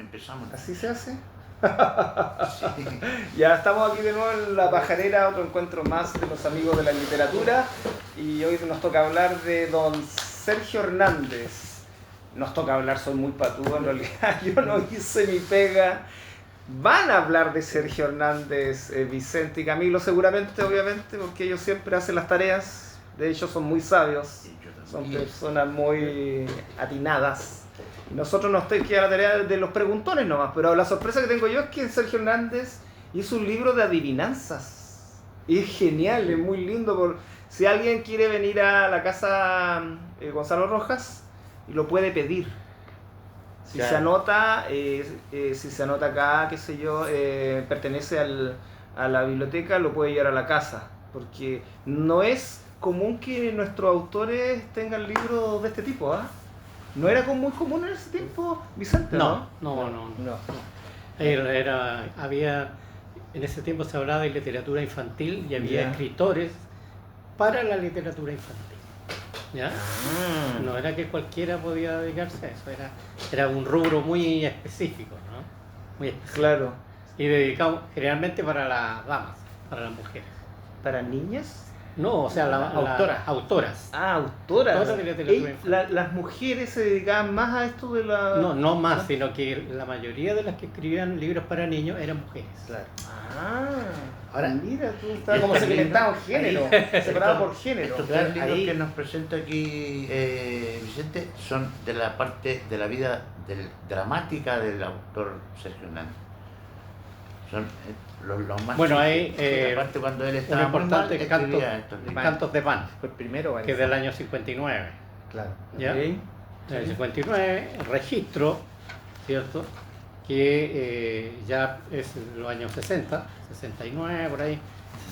empezamos. ¿Así se hace? Sí. Ya estamos aquí de nuevo en La Pajarera, otro encuentro más de los amigos de la literatura. Y hoy nos toca hablar de don Sergio Hernández. Nos toca hablar, soy muy patúo en realidad, yo no hice mi pega. Van a hablar de Sergio Hernández, Vicente y Camilo seguramente, obviamente, porque ellos siempre hacen las tareas. De hecho son muy sabios, Y yo son también. personas muy atinadas. Y nosotros nos queda la tarea de los preguntones nomás, pero la sorpresa que tengo yo es que Sergio Hernández hizo un libro de adivinanzas. Y es genial, es muy lindo. Si alguien quiere venir a la casa Gonzalo Rojas, y lo puede pedir. Si Claro. si se anota acá, qué sé yo, pertenece a la biblioteca, lo puede llevar a la casa. Porque no es común que nuestros autores tengan libros de este tipo, ¿ah? ¿No era muy común en ese tiempo, Vicente? No. Había, en ese tiempo se hablaba de literatura infantil y había Ya. escritores para la literatura infantil. ¿Ya? Ah. No era que cualquiera podía dedicarse a eso, era un rubro muy específico, ¿no? Muy específico. Claro. Y dedicado generalmente para las damas, para las mujeres. ¿Para niñas? No, o sea, autoras. Ah, autoras. Autoras de literatura infantil. Las mujeres se dedicaban más a esto de la... No más, sino que la mayoría de las que escribían libros para niños eran mujeres. Claro. Ah, Ahora, mira, tú estabas como segmentado en género, separado por género. Estos Claro, tres libros ahí- que nos presenta aquí Vicente son de la parte de la vida dramática del autor Sergio Hernández. Son los más Bueno, simples. hay Aparte cuando él un estaba muy mal, importante escribía estos libros. Cantos de Pan, Fue el primero, que es del año 59. Claro. ¿Ya? Ok. En el 59, registro, ¿cierto? Que ya es los años 60, 69, por ahí,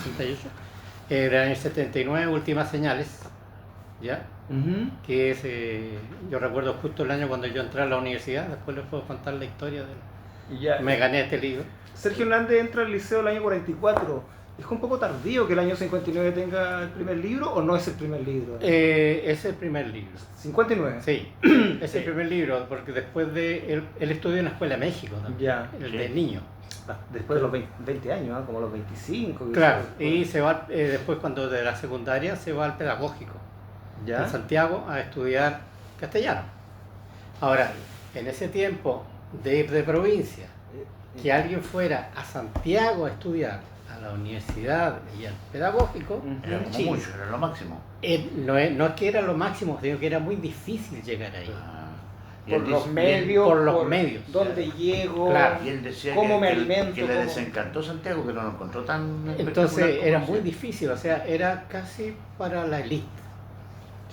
68. Era en el 79, Últimas Señales, ¿ya? Ujú. Que es, yo recuerdo justo el año cuando yo entré a la universidad, después les puedo contar la historia Y ya. me gané este libro. Sergio Hernández entra al liceo el año 44. ¿Es un poco tardío que el año 59 tenga el primer libro o no es el primer libro? Es el primer libro. 59. Sí, es el primer libro, porque después de él estudió en la Escuela de México también, Ya. el Sí. de niño. Después de los 20 años, ¿no? Como los 25. Claro, quizás. y se va después cuando de la secundaria se va al pedagógico ¿Ya? en Santiago a estudiar castellano. Ahora, en ese tiempo de provincia, que alguien fuera a Santiago a estudiar a la universidad y al pedagógico, Era como Chile. mucho, era lo máximo. no es que era lo máximo, sino que era muy difícil llegar ahí. Y Por él los dice- medios, por los medios. dónde llego, Claro. Y él decía cómo me que alimento. le cómo- desencantó Santiago, que no lo encontró tan Entonces espectacular como era decía. muy difícil, o sea, era casi para la élite.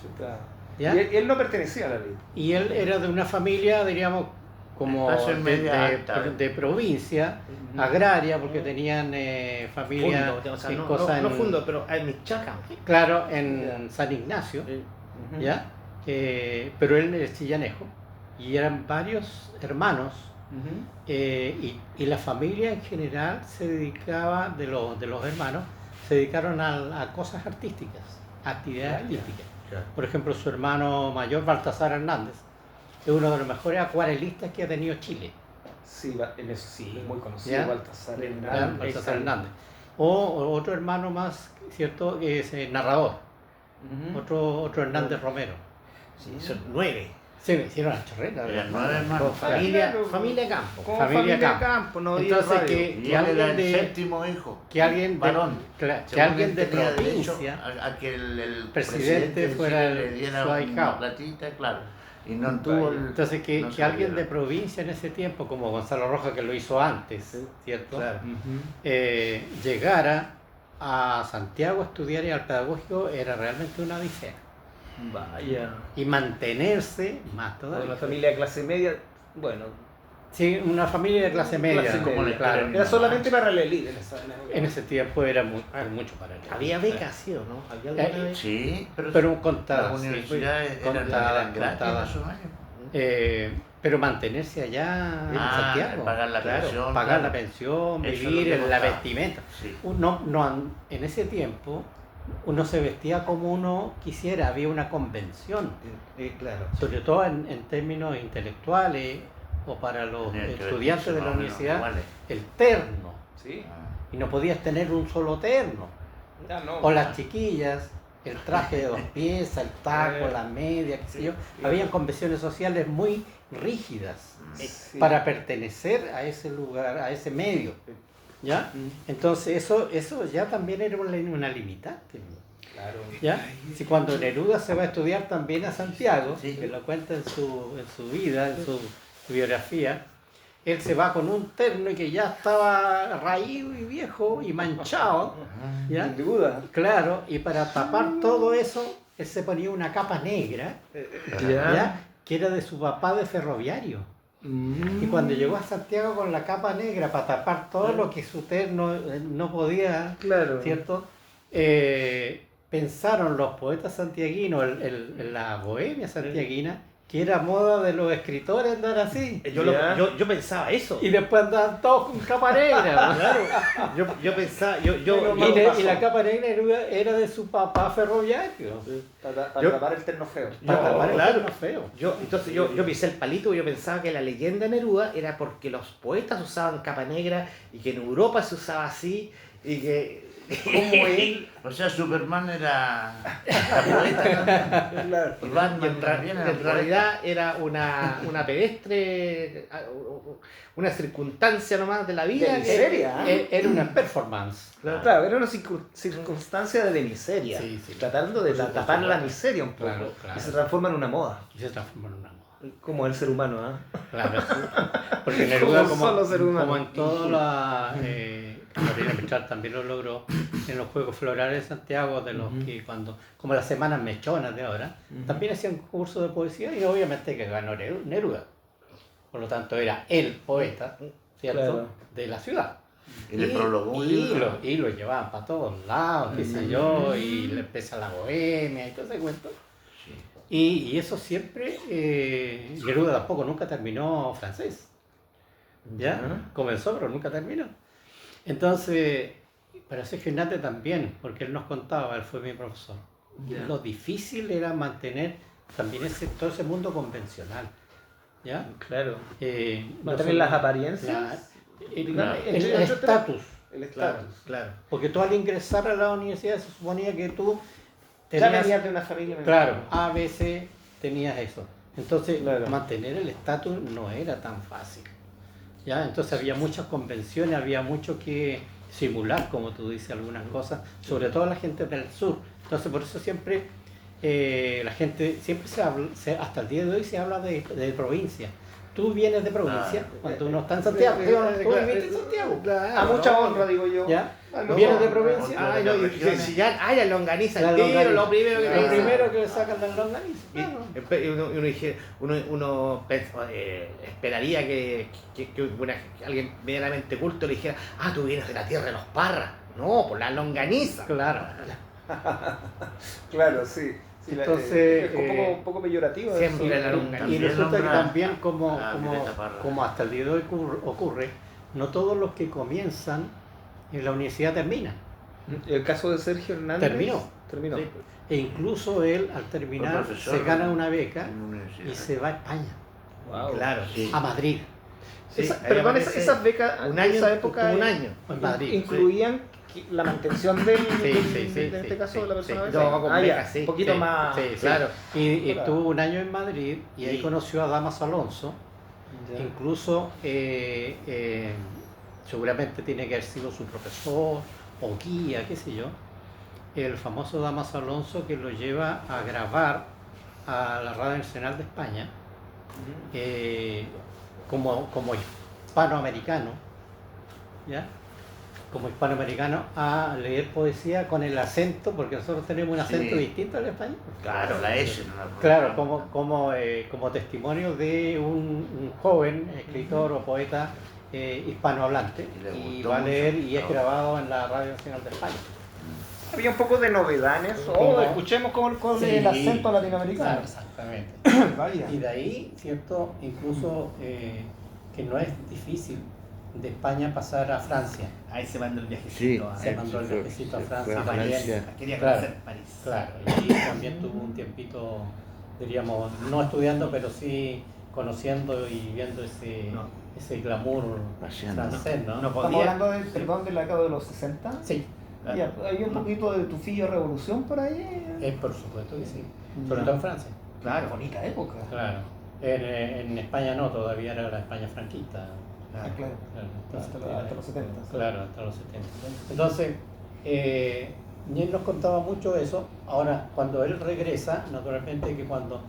Chuta. ¿Ya? Y él no pertenecía a la ley. Y él era de una familia, diríamos, como Clase media alta. de provincia, agraria, porque tenían familia Fundo, o sea, en no cosas en- fundo, pero en Michoacán. claro, en San Ignacio, Ujú. ¿ya? Pero él es chillanejo, y eran varios hermanos, Ujú. y la familia en general se dedicaba, de los hermanos, se dedicaron a cosas artísticas, actividades Vaya. artísticas. Claro. Por ejemplo, su hermano mayor, Baltasar Hernández, es uno de los mejores acuarelistas que ha tenido Chile. Sí, en eso sí, es muy conocido, ¿Ya? Baltasar Claro, Hernández. Baltasar Hernández. O otro hermano más, ¿cierto? Que es narrador, Ujú. otro Hernández Romero. Sí, son 9. Se me hicieron las chorretas. Eran 9 hermanos. Familia Campo. Como Familia familia Campo. Campo, no había Entonces, radio. que- Y él era alguien el de- séptimo hijo. Que alguien de, varón. que Según alguien él de tenía derecho provincia, a que el presidente de fuera Chile el- le diera su una ahijado. platita, claro. Y no tuvo el... entonces que, no que se alguien lo de dieron. provincia en ese tiempo, como Gonzalo Rojas, que lo hizo antes, ¿cierto? Claro. Ujú. Llegara a Santiago a estudiar y al pedagógico era realmente una odisea. Vaya. Y mantenerse más Una todavía. familia de clase media, bueno, Sí, una familia de clase media. clase como media, la claro. historia era solamente para la élite. En ese tiempo era mucho para él. Había becas, ¿sí o no? ¿Había alguna beca? Sí, Pero las contadas, sí, universidades contadas, eran gratis en contadas. esos años. Pero mantenerse allá en Ah, Santiago, pagar la claro, pensión, pagar claro. la pensión, Eso vivir es lo en que la contaba. vestimenta. Sí. En ese tiempo uno se vestía como uno quisiera, había una convención, Claro. sobre todo en términos intelectuales, o para los Tenía que estudiantes vestirse de la más o menos universidad iguales. el terno. Sí. Ah. Y no podías tener un solo terno. Ya no. O las chiquillas, el traje de 2 piezas, el taco, la media, qué sé yo. Habían convenciones sociales muy rígidas Sí. para pertenecer a ese lugar, a ese medio. ¿Ya? Entonces eso ya también era una limitante. Claro. ¿Ya? Si cuando Neruda se va a estudiar también a Santiago, Sí. que lo cuenta en su vida, en su biografía, él se va con un terno y que ya estaba raído y viejo y manchado, ¿ya? Sin duda. Claro, y para tapar todo eso, él se ponía una capa negra, ¿ya? Que era de su papá de ferroviario. Y cuando llegó a Santiago con la capa negra para tapar todo lo que su terno no podía, Claro. ¿cierto? Pensaron los poetas santiaguinos, la bohemia santiaguina, que era moda de los escritores andar así. Ya. Yo pensaba eso. Y después andaban todos con capa negra. Claro, yo pensaba, Y la capa negra era de su papá ferroviario. Para Yo- tapar el terno feo. Para tapar el claro. terno feo. Entonces yo pisé el palito y yo pensaba que la leyenda de Neruda era porque los poetas usaban capa negra y que en Europa se usaba así y que como él O sea, Superman era poeta. Claro. Y Batman en también era realidad era una pedestre, una circunstancia nomás de la vida. De miseria. Era una performance. Claro, era una circunstancia de miseria. Sí, sí. Tratando de tapar la miseria un poco. Claro, claro. Y se transforma en una moda. Y se transformó en una moda. Como el ser humano, ¿ah? Claro. Porque Neruda, Como solo ser humano. como en toda la. Gabriela Mistral también lo logró en los Juegos Florales de Santiago, de los que como las semanas mechonas de ahora, también hacían cursos de poesía y obviamente que ganó Neruda. Por lo tanto, era el poeta, ¿cierto? Claro. De la ciudad. Y le prologó un y libro. lo llevaban para todos lados, qué sé yo, y le empieza la bohemia y todo ese cuento. Sí. Y eso siempre, Neruda tampoco nunca terminó francés. ¿Ya? Comenzó, pero nunca terminó. Entonces, para Sergio Hernández también, porque él nos contaba, él fue mi profesor. Ya. Lo difícil era mantener también todo ese mundo convencional. ¿Ya? Claro. nosotros- Mantener las apariencias. el estatus. El estatus. Claro. Porque tú al ingresar a la universidad se suponía que tú Ya tenías, venías de una familia. claro, A, B, C, tenías eso. Entonces, Claro. mantener el estatus no era tan fácil. ¿Ya? Entonces había muchas convenciones, había mucho que simular, como tú dices, algunas cosas, sobre todo la gente del sur. Entonces, por eso siempre la gente, siempre se habla, hasta el día de hoy se habla de provincia. Tú vienes de provincia, cuando uno está en Santiago, tú viviste en Santiago. A mucha honra, digo yo. ¿Ya? Al menos- ¿Vienes de provincia? Ah, Ay, no, y si ya hay la longaniza, La el tiro, longaniza. lo primero que Lo piensa. primero que le sacan de la longaniza. Y Claro. uno esperaría que alguien medianamente culto le dijera, tú vienes de la tierra de los parras. No, por la longaniza. Claro. Claro, sí. Sí, Entonces, es un poco peyorativo. siempre eso. la longaniza. Y resulta que nombra también a Violeta Parra. como hasta el día de hoy ocurre, no todos los que comienzan en la universidad terminan. El caso de Sergio Hernández. Terminó. Sí, E incluso él al terminar Fue profesor se gana una beca en una universidad. y se va a España, Wow. Claro, Sí. a Madrid, Sí, Perdón, aparece esas becas un en año, esa época un año. en Madrid. incluían la mantención del, Sí, en sí, este caso de la persona. sí. beca. No, con ya, becas, sí, un poquito sí, más. sí, sí. Claro. Y Claro. estuvo un año en Madrid y ahí Sí. conoció a Damaso Alonso. Ya. Incluso seguramente tiene que haber sido su profesor o guía, qué sé yo, el famoso Damaso Alonso que lo lleva a grabar a la Radio Nacional de España como hispanoamericano, ¿ya? Como hispanoamericano a leer poesía con el acento, porque nosotros tenemos un acento Sí. distinto al español. Claro, la S. No la Claro, como testimonio de un joven escritor o poeta hispanohablante Y le y gustó va a leer mucho. y es grabado en la Radio Nacional de España. Había un poco de novedad en eso. Como- Escuchemos con Sí. el acento latinoamericano. Claro, exactamente. Vaya. Y de ahí, ¿cierto? Incluso que no es difícil de España pasar a Francia. Ahí se mandó el viajecito. Sí. Se mandó el viajecito a Francia. fue a también. Francia. Quería Claro. conocer París. Claro, y también tuvo un tiempito, diríamos, no estudiando, pero sí conociendo y viendo ese, No. ese glamour Paseando, francés, ¿no? No Estamos podía. hablando de, perdón, de la década de los 60. Sí, Ya, ¿hay un poquito de tufillo revolución por ahí? por supuesto que sí, sobre todo en Francia. Claro, bonita época. Claro. En España no, todavía era la España franquista. Ah, claro. Claro, entonces, Hasta los 70. claro, hasta los 70. Entonces, y él nos contaba mucho eso. Ahora, cuando él regresa, naturalmente que cuando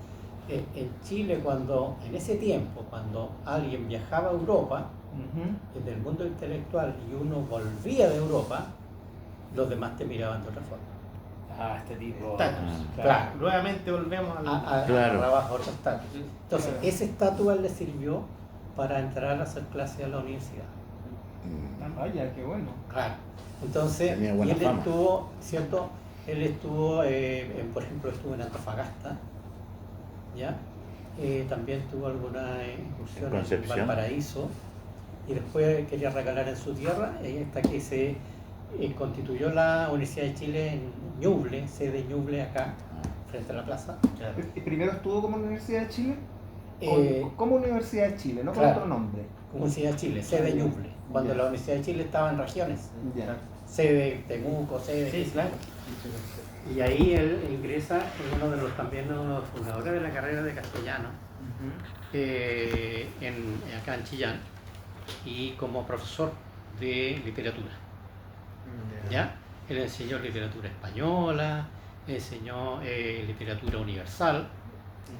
en Chile, cuando en ese tiempo, cuando alguien viajaba a Europa, Ujú. del mundo intelectual, y uno volvía de Europa, los demás te miraban de otra forma. Ah, este tipo. Claro. Claro. Nuevamente volvemos al. Claro. Abajo otro estatus. Entonces, Claro. ese estatus a él le sirvió para entrar a hacer clases a la universidad. Ah, vaya, qué bueno. Claro. Entonces, Tenía y buena él fama. estuvo, ¿cierto? Él estuvo, por ejemplo, estuvo en Antofagasta, ¿ya? También tuvo alguna incursión en Concepción. Valparaíso, y después quería recalar en su tierra, hasta que se constituyó la Universidad de Chile en Ñuble, sede Ñuble acá, frente a la plaza. ¿Y primero estuvo como Universidad de Chile? Eh, Como Universidad de Chile, no con claro. otro nombre. Universidad de Chile, sede Ñuble, cuando Ya. la Universidad de Chile estaba en regiones, Ya. sede Temuco, sede... Sí, claro. Y ahí él ingresa en uno de los también uno de los fundadores de la carrera de castellano, acá en Chillán, y como profesor de literatura. ¿Ya? Él enseñó literatura española, enseñó literatura universal,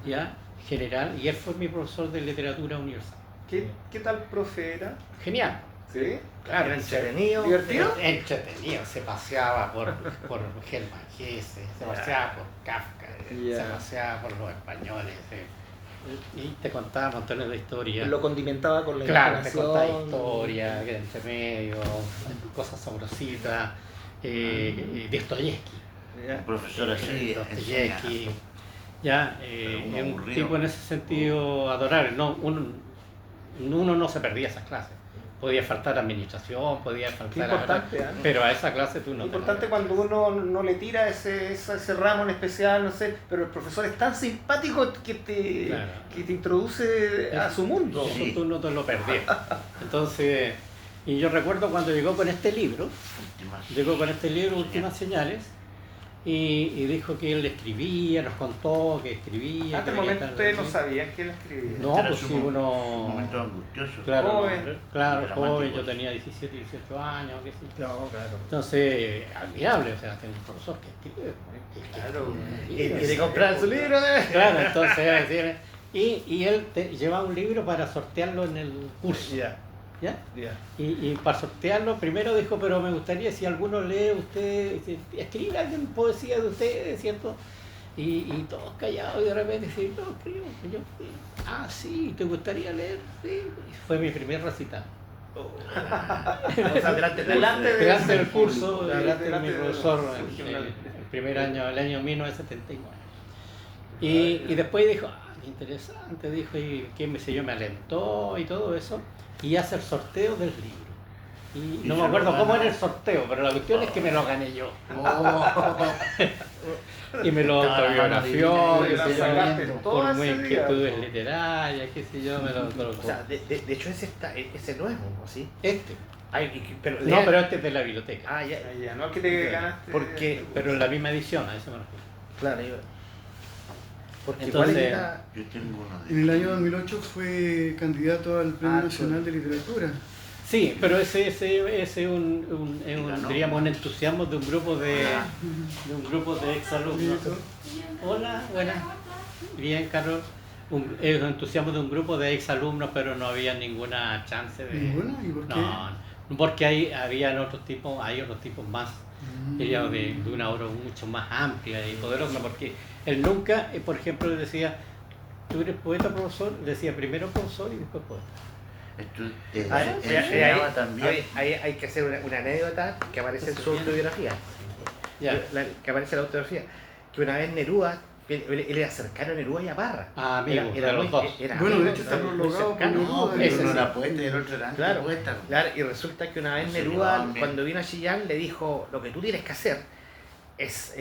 ¿ya? General, y él fue mi profesor de literatura universal. ¿Qué tal profe era? Genial. ¿Sí? Claro, Era entretenido. ¿Divertido? Entretenido, se paseaba por Hermann Hesse, se paseaba por Kafka, Ya. se paseaba por los españoles, y te contaba montones de historias. Lo condimentaba con la Claro, te contaba información. historias, que entre medio, cosas sabrositas, Dostoyevsky, Ya. Profesor así, enseña. Dostoyevsky, ya, Pero como es un aburrido. tipo en ese sentido adorable. No, uno no se perdía esas clases. Podía faltar administración, podía Qué faltar... importante, ¿eh? Pero a esa clase tú no Es te importante cuando uno no le tira ese ramo en especial, no sé, pero el profesor es tan simpático que Claro. te introduce a su mundo. Eso Sí. tú no te lo perdías. Entonces, y yo recuerdo cuando llegó con este libro, Últimas Señales, y dijo que él escribía, nos contó que escribía. Hasta que el había momento tal- ustedes no sabían que él escribía. No, Era pues su sí, un uno... momento angustioso. Claro, Joven. claro, Dramático. joven, yo tenía 17, 18 años, qué sé yo. No, claro. Entonces, admirable, o sea, tener un profesor que escribe. Claro. Y quiere comprar su libro. Claro, entonces, y él llevaba un libro para sortearlo en el curso. Ya, ¿Ya? ya. Y para sortearlo, primero dijo, pero me gustaría si alguno lee usted, escribe alguien poesía de ustedes, ¿cierto? Y todos callados, y de repente dicen, no, escribo, yo, sí. Ah, sí, ¿te gustaría leer? Sí. Y fue mi primer recital. O sea, delante Delante del curso, Claro, delante de delante mi de- profesor, Sergio el Hernández. primer año, el año 1979. Y después dijo, qué interesante, dijo, y qué me sé yo, me alentó y todo eso, y hace el sorteo del libro. Y Y no se me acuerdo lo cómo gana. era el sorteo, pero la cuestión es que me lo gané yo. Y me lo Estaba la mano autobiografió, divina, qué y sé la yo, sacaste todo por ese muy día, inquietudes po. literarias, qué sé yo, me lo O sea, de hecho ese no es uno, ¿sí? Este. Pero, No, pero este es de la biblioteca. Ah, ya. Ah, ya, no es que te ganaste. Porque- Pero en la misma edición, a eso me refiero. Claro, porque Entonces- igual está. Yo tengo uno de En el año 2008 fue candidato al Premio Ah, Nacional de Literatura. Sí, pero ese es un, ganó. diríamos, un entusiasmo de un grupo de exalumnos. Hola, buenas. Bien, Carlos. Es un entusiasmo de un grupo de exalumnos, pero no había ninguna chance de... ¿Ninguna? ¿Y por qué? No, porque hay otros tipos más, diríamos, de una obra mucho más amplia y poderosa, porque él nunca, por ejemplo, decía, ¿tú eres poeta, profesor? Decía primero profesor y después poeta. enseñaba también. Hay que hacer una anécdota que aparece en su autobiografía. Ya. Que aparece en la autobiografía. Que una vez Neruda, él era cercano a Neruda y a Parra. Ah, amigo, de los muy- dos. Bueno, amigo, de hecho está muy prologado por cercano. Neruda. No, ese uno sí. era poeta y el otro era Claro, antipoeta. claro, y resulta que una vez No se Neruda, llevaban bien. cuando vino a Chillán, le dijo, lo que tú tienes que hacer es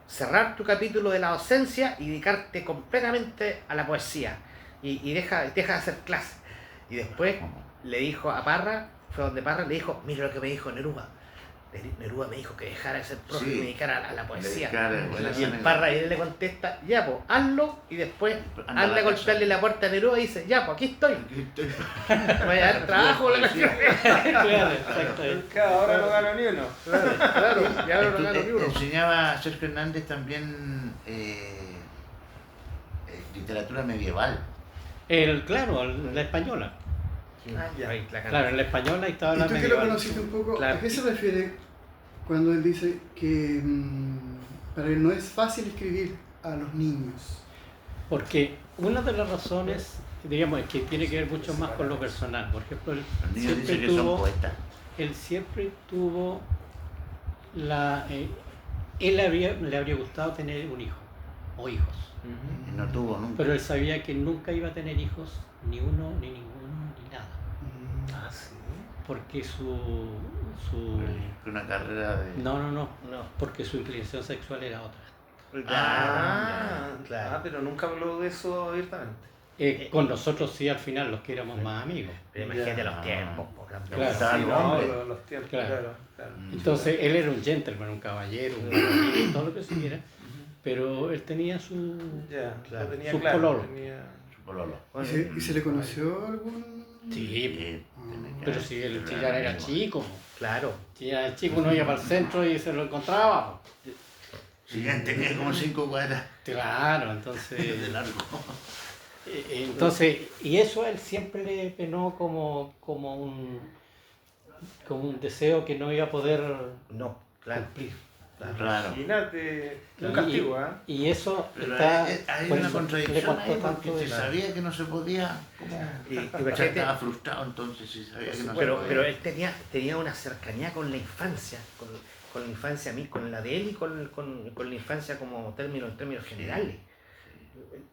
cerrar tu capítulo de la docencia y dedicarte completamente a la poesía. y deja de hacer clase. Y después le dijo a Parra, fue donde Parra le dijo, mira lo que me dijo Neruda. Neruda me dijo que dejara de ser profe y me dedicara a la poesía. Y el Parra y él le contesta, ya pues, hazlo, y después anda a golpearle la puerta a Neruda y dice, ya pues, aquí estoy. Me voy a dar trabajo. Claro, exactamente. Ahora no gano ni uno. Claro, y ahora no gano ni uno. Enseñaba Sergio Hernández también literatura medieval. Claro, la española. Ahí, la Claro, en la española estaba ¿Y la tú que lo medieval. conociste un poco, Claro. a qué se refiere cuando él dice que para él no es fácil escribir a los niños? Porque una de las razones, digamos, es que tiene que ver mucho más con lo personal. Por ejemplo, Los niños dicen que son poetas. él siempre tuvo él le habría gustado tener un hijo o hijos, Y no tuvo nunca. pero él sabía que nunca iba a tener hijos, ni uno, ni ninguno, ni nada, Ah, sí. porque Una carrera de. no, porque su inclinación sexual era otra. Claro. Pero nunca habló de eso abiertamente. Con nosotros sí, al final, los que éramos más amigos. Pero imagínate los tiempos, po, campeón. Claro. Estaban Sí, los no, hombres. los tiempos, Claro. claro. Entonces, él era un gentleman, un caballero, un varonil, todo lo que se quiera, pero él tenía su... Ya, Claro. lo tenía Su claro. pololo. Su pololo. ¿Y se le conoció algún...? Sí, Tiene que pero haber- si el pero Chillán era amigo. chico, Claro. Chillán era chico, uno iba para el centro y se lo encontraba. Si ya tenía como 5 cuadras Claro, de entonces... largo. Entonces, y eso a él siempre le penó como un deseo que no iba a poder No, claro. cumplir. Claro. Imagínate, un Y- castigo, ¿eh? Y eso Pero está... hay por una eso le contradicción contó ahí tanto porque de si la- sabía que no se podía, ¿cómo? Y Ya imagínate, estaba frustrado entonces si sabía que no se pero podía. él tenía una cercanía con la infancia, con la infancia, con la de él y con la infancia como en términos generales.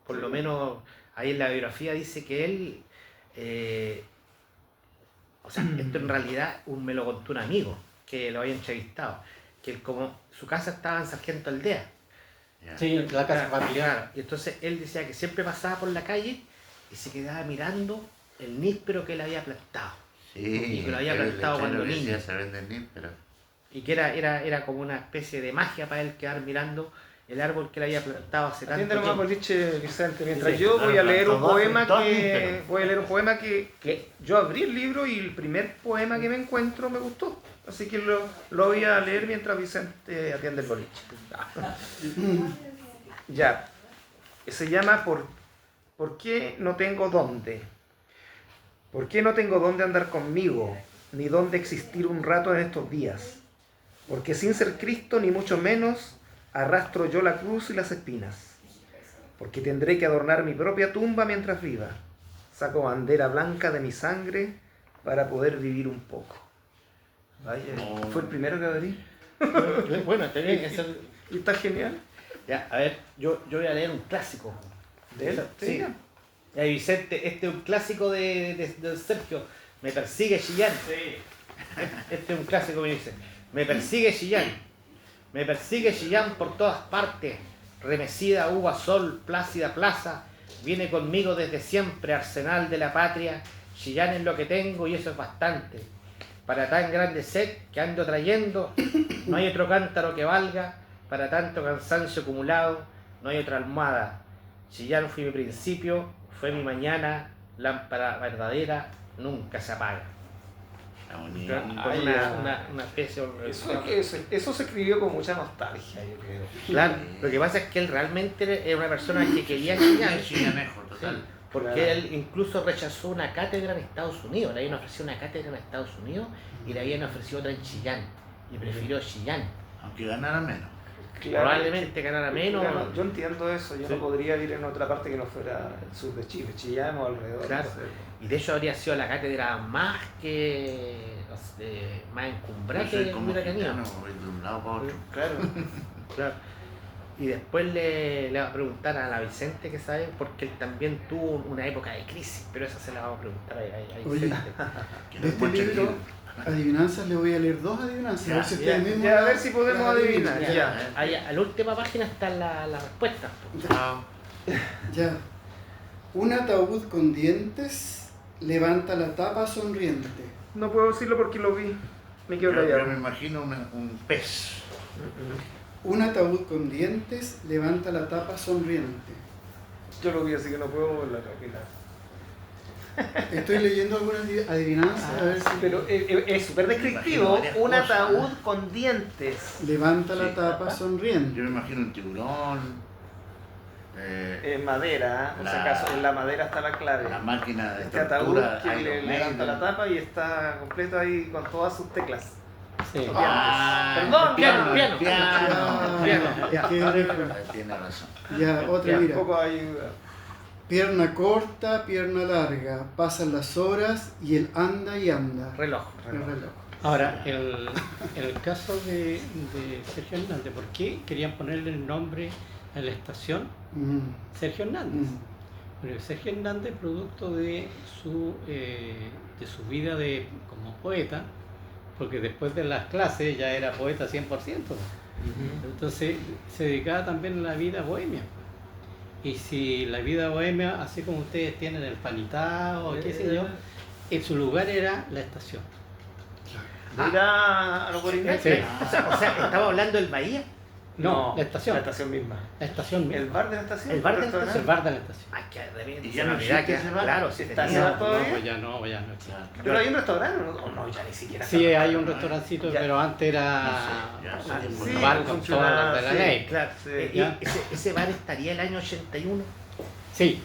Por lo menos ahí en la biografía dice que él, o sea, esto en realidad me lo contó un amigo que lo había entrevistado, que él, como su casa estaba en Sargento Aldea. Ya. Sí, la casa Claro, familiar. y entonces él decía que siempre pasaba por la calle y se quedaba mirando el níspero que él había plantado. Sí, Y que lo había era el plantado letrero cuando que decía, niño. se venden bien, pero Y que era como una especie de magia para él quedar mirando el árbol que él había plantado hace tanto Atiende nomás, tiempo. Boliche Vicente. Mientras Sí, yo voy a claro, leer un todos, poema todos, que. pero- Voy a leer un poema que yo abrí el libro y el primer poema que me encuentro me gustó. Así que lo voy a leer mientras Vicente atiende el boliche. Ya. Se llama ¿Por qué no tengo dónde? ¿Por qué no tengo dónde andar conmigo? Ni dónde existir un rato en estos días. Porque sin ser Cristo, ni mucho menos, arrastro yo la cruz y las espinas. Porque tendré que adornar mi propia tumba mientras viva. Saco bandera blanca de mi sangre para poder vivir un poco. Vaya, fue el primero que abrí. Bueno, tenía que ser... Y está genial. Ya, a ver, yo voy a leer un clásico. ¿De él? Sí. Ya, Vicente, este es un clásico de Sergio. Me persigue Chillán. Este es un clásico que me dice. Me persigue Chillán. Me persigue Chillán por todas partes. Remecida uva, sol, plácida plaza. Viene conmigo desde siempre, arsenal de la patria. Chillán es lo que tengo y eso es bastante. Para tan grande sed que ando trayendo, no hay otro cántaro que valga. Para tanto cansancio acumulado, no hay otra almohada. Chillán fue mi principio, fue mi mañana, lámpara verdadera, nunca se apaga. está bonito. Con Ay, una especie de... Eso se escribió con mucha nostalgia, yo creo. Claro, lo que pasa es que él realmente era una persona que quería Chillán, Es chillanejo, total. porque Claro. él incluso rechazó una cátedra en Estados Unidos. Le habían ofrecido una cátedra en Estados Unidos y le habían ofrecido otra en Chillán. Y prefirió Chillán. Aunque ganara menos. Probablemente ganara menos. Claro, yo entiendo eso, yo Sí. no podría vivir en otra parte que no fuera el sur de Chile, Chillán o alrededor. Claro. no sé. Y de hecho habría sido la cátedra más más encumbrada Yo que soy como hubiera tenido. gitano, voy de un lado para otro. Claro. Claro. Y después le va a preguntar a la Vicente que sabe, porque él también tuvo una época de crisis, pero esa se la vamos a preguntar a Oye, Vicente. Que De no este mucho libro, que- adivinanzas, le voy a leer 2 adivinanzas. A ver si ustedes mismos ya, a la- ver si podemos la adivinar. adivinan. Ya. A la última página están las respuestas. Chao. Ya. Un ataúd con dientes levanta la tapa sonriente. No puedo decirlo porque lo vi. Me quedo Yo me callado. imagino un pez. Un ataúd con dientes levanta la tapa sonriente. Yo lo vi, así que no puedo moverla, tranquila. Estoy leyendo algunas adivinanzas. A ver si Pero es súper descriptivo. Me imagino Un varias ataúd cosas. con dientes. levanta la Sí. tapa sonriente. Yo me imagino un tiburón. En madera, por si La- acaso, en la madera está la clave. La máquina de Este ataúd tortura. que le Iron levanta la Maiden. tapa y está completo ahí con todas sus teclas. Sí. Ah, Perdón, piano, piano. Ya, Tiene razón. ya, otra, Ya, mira. poco ahí. Pierna corta, pierna larga. Pasan las horas y él anda y anda. Reloj. El reloj. Ahora, el caso de Sergio Hernández, ¿por qué querían ponerle el nombre a la estación Sergio Hernández? Porque Sergio Hernández, producto de su vida como poeta, porque después de las clases ya era poeta 100%, entonces se dedicaba también a la vida bohemia. Y si la vida bohemia, así como ustedes tienen el panitao, qué sé yo, en su lugar era la estación. Mira a los guarindés. Sí. O sea, ¿estamos hablando del Bahía? No, la estación. La estación misma. La estación misma. El bar de la estación. El bar de la restaurante. El bar de la estación. Ay, que de repente ¿Y se ya me no olvidaba existe ese bar? Claro, sí ¿Está tenía. ese bar No, todavía? pues ya no existe. Pero hay un restaurante, no, ya ni siquiera. Sí, está. hay un restaurancito, Ya. pero antes era No sé, ya un sí, bar con todas funcionaba, las de la sí. ley. Claro, Sí. y Ya. ese bar estaría el año 81. Sí,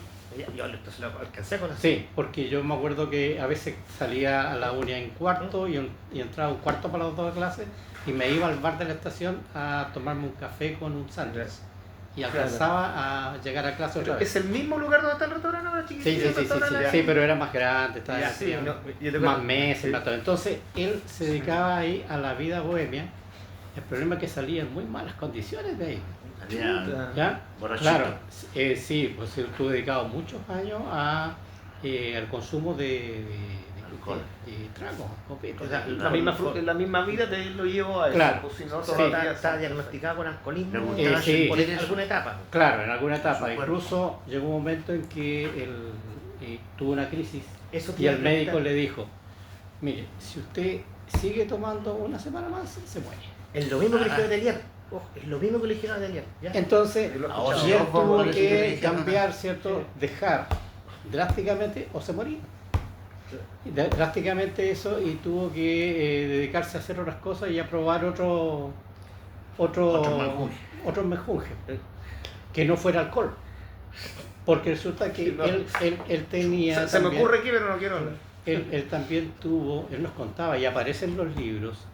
Yo entonces lo alcancé a conocer. sí, porque yo me acuerdo que a veces salía a la 1:15 y entraba un cuarto para las 2 clases y me iba al bar de la estación a tomarme un café con un sándwich. Y alcanzaba a llegar a clase otra vez. ¿Es el mismo lugar donde está el restaurante ahora, Sí, chiquitito? sí, el sí, sí, sí, restaurante? sí, pero era más grande, estaba Ya, sí, no, yo te más acuerdo. meses, más todo. Entonces él se dedicaba ahí a la vida bohemia. El problema es que salía en muy malas condiciones de ahí. Había ¿Ya? borrachito. Claro, sí, pues estuve dedicado muchos años al consumo de Alcohol. de tragos, copete. O sea, la misma vida te lo llevo a eso. Claro. Pues si no, Sí. todavía Está diagnosticado con alcoholismo Me gustaba sí. por sentir eso. alguna etapa. Claro, en alguna etapa. Su cuerpo. Incluso llegó un momento en que él tuvo una crisis Eso te y iba a el médico preguntar. le dijo, mire, si usted sigue tomando una semana más, se muere. Es lo mismo que le dijeron a Delier. Ojo, es lo mismo que le dijeron a Delier. ¿ya? Entonces, Yo lo he Ahora escuchado. y él no, por tuvo eso que le que dijeron, cambiar, ¿cierto? Dejar drásticamente o se moría. Drásticamente eso y tuvo que dedicarse a hacer otras cosas y a probar Otro menjunje. otros menjunjes, que no fuera alcohol. Porque resulta que No. él tenía. Se me también- ocurre aquí, pero no quiero hablar. él también tuvo, él nos contaba, y aparece en los libros,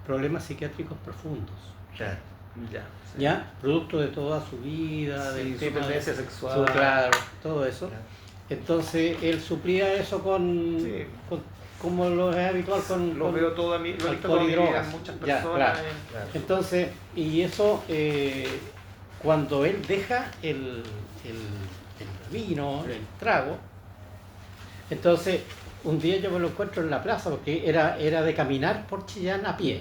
problemas psiquiátricos profundos. Claro. Ya. ¿Ya? Producto de toda su vida, Sí, del su tema de- tendencia sexual. claro, todo eso. Claro. Entonces él suplía eso Sí. como lo es habitual con, Lo con- veo todo a mí, lo he visto alcohol toda y mi vida drogas. en muchas Ya, personas. claro. Claro. Entonces, y eso, cuando él deja el vino, el trago, entonces un día yo me lo encuentro en la plaza, porque era de caminar por Chillán a pie,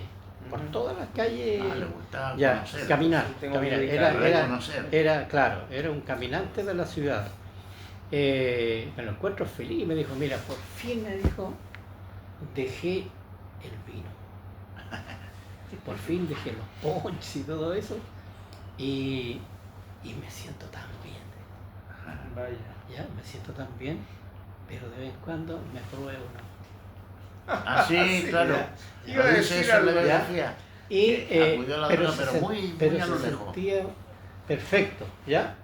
por todas las calles. Le gustaba Ya, conocer. caminar, Tengo caminar. que Era, ubicarlo, reconocer. claro, era un caminante de la ciudad. Me lo encuentro feliz y me dijo, mira, por fin me dijo, dejé el vino. Y por fin dejé los ponches y todo eso. Y me siento tan bien. Vaya. Ya, me siento tan bien, pero de vez en cuando me pruebo uno. Ah, sí, claro. ya. Iba a Dice decir eso en la algo, biografía. Y, Acudió a la droga, pero se muy pero a lo se lejos. sentía perfecto, ¿ya?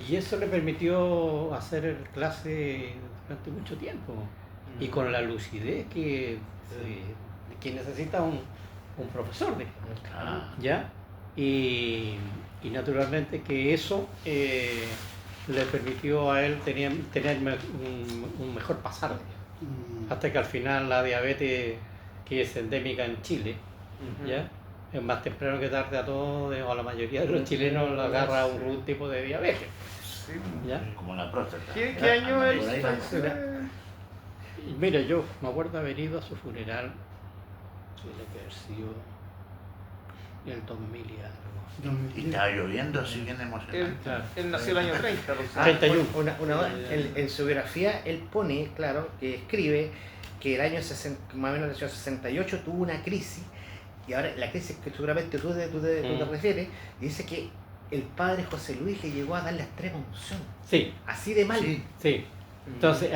Y eso le permitió hacer clase durante mucho tiempo. Y con la lucidez que necesita un profesor, Ah, ¿ya? Y naturalmente que eso le permitió a él tener un mejor pasar. Hasta que al final la diabetes, que es endémica en Chile, ¿ya? Es más temprano que tarde a todos, o a la mayoría de los chilenos le agarra algún tipo de diabetes. Sí. ¿Ya? como la próstata. ¿Qué Ya, año anda él por ahí. falleció? Y mira, yo me acuerdo haber ido a su funeral, tiene que haber sido el 2000 y algo. Y estaba lloviendo, así bien emocionante. Claro. Él nació el año 30, por Ah, 31. En su biografía él pone, claro, que escribe que el año 60, más o menos el año 68 tuvo una crisis, y ahora la crisis que seguramente tú te refieres, dice que el padre José Luis le llegó a dar la extrema unción, Sí, así de mal. Sí, sí. Entonces,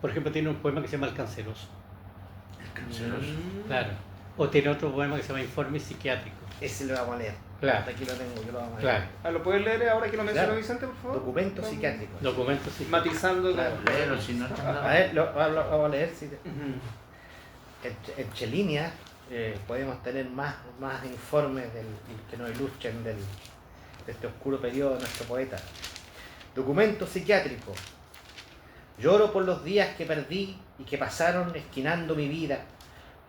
por ejemplo, tiene un poema que se llama El Canceroso. el canceroso. Claro. O tiene otro poema que se llama Informe Psiquiátrico. Ese lo vamos a leer. Claro. Aquí lo tengo, yo lo vamos a leer. Claro. ¿Lo puedes leer ahora que lo mencionó Claro. Vicente, por favor? Documento psiquiátrico. Documentos psiquiátricos. Matizando. Claro. Léelo, si no está A ver, lo vamos a leer. Si Ujú. en Chelinia podemos tener más informes que nos ilustren de este oscuro periodo de nuestro poeta. Documento psiquiátrico. Lloro por los días que perdí y que pasaron esquinando mi vida.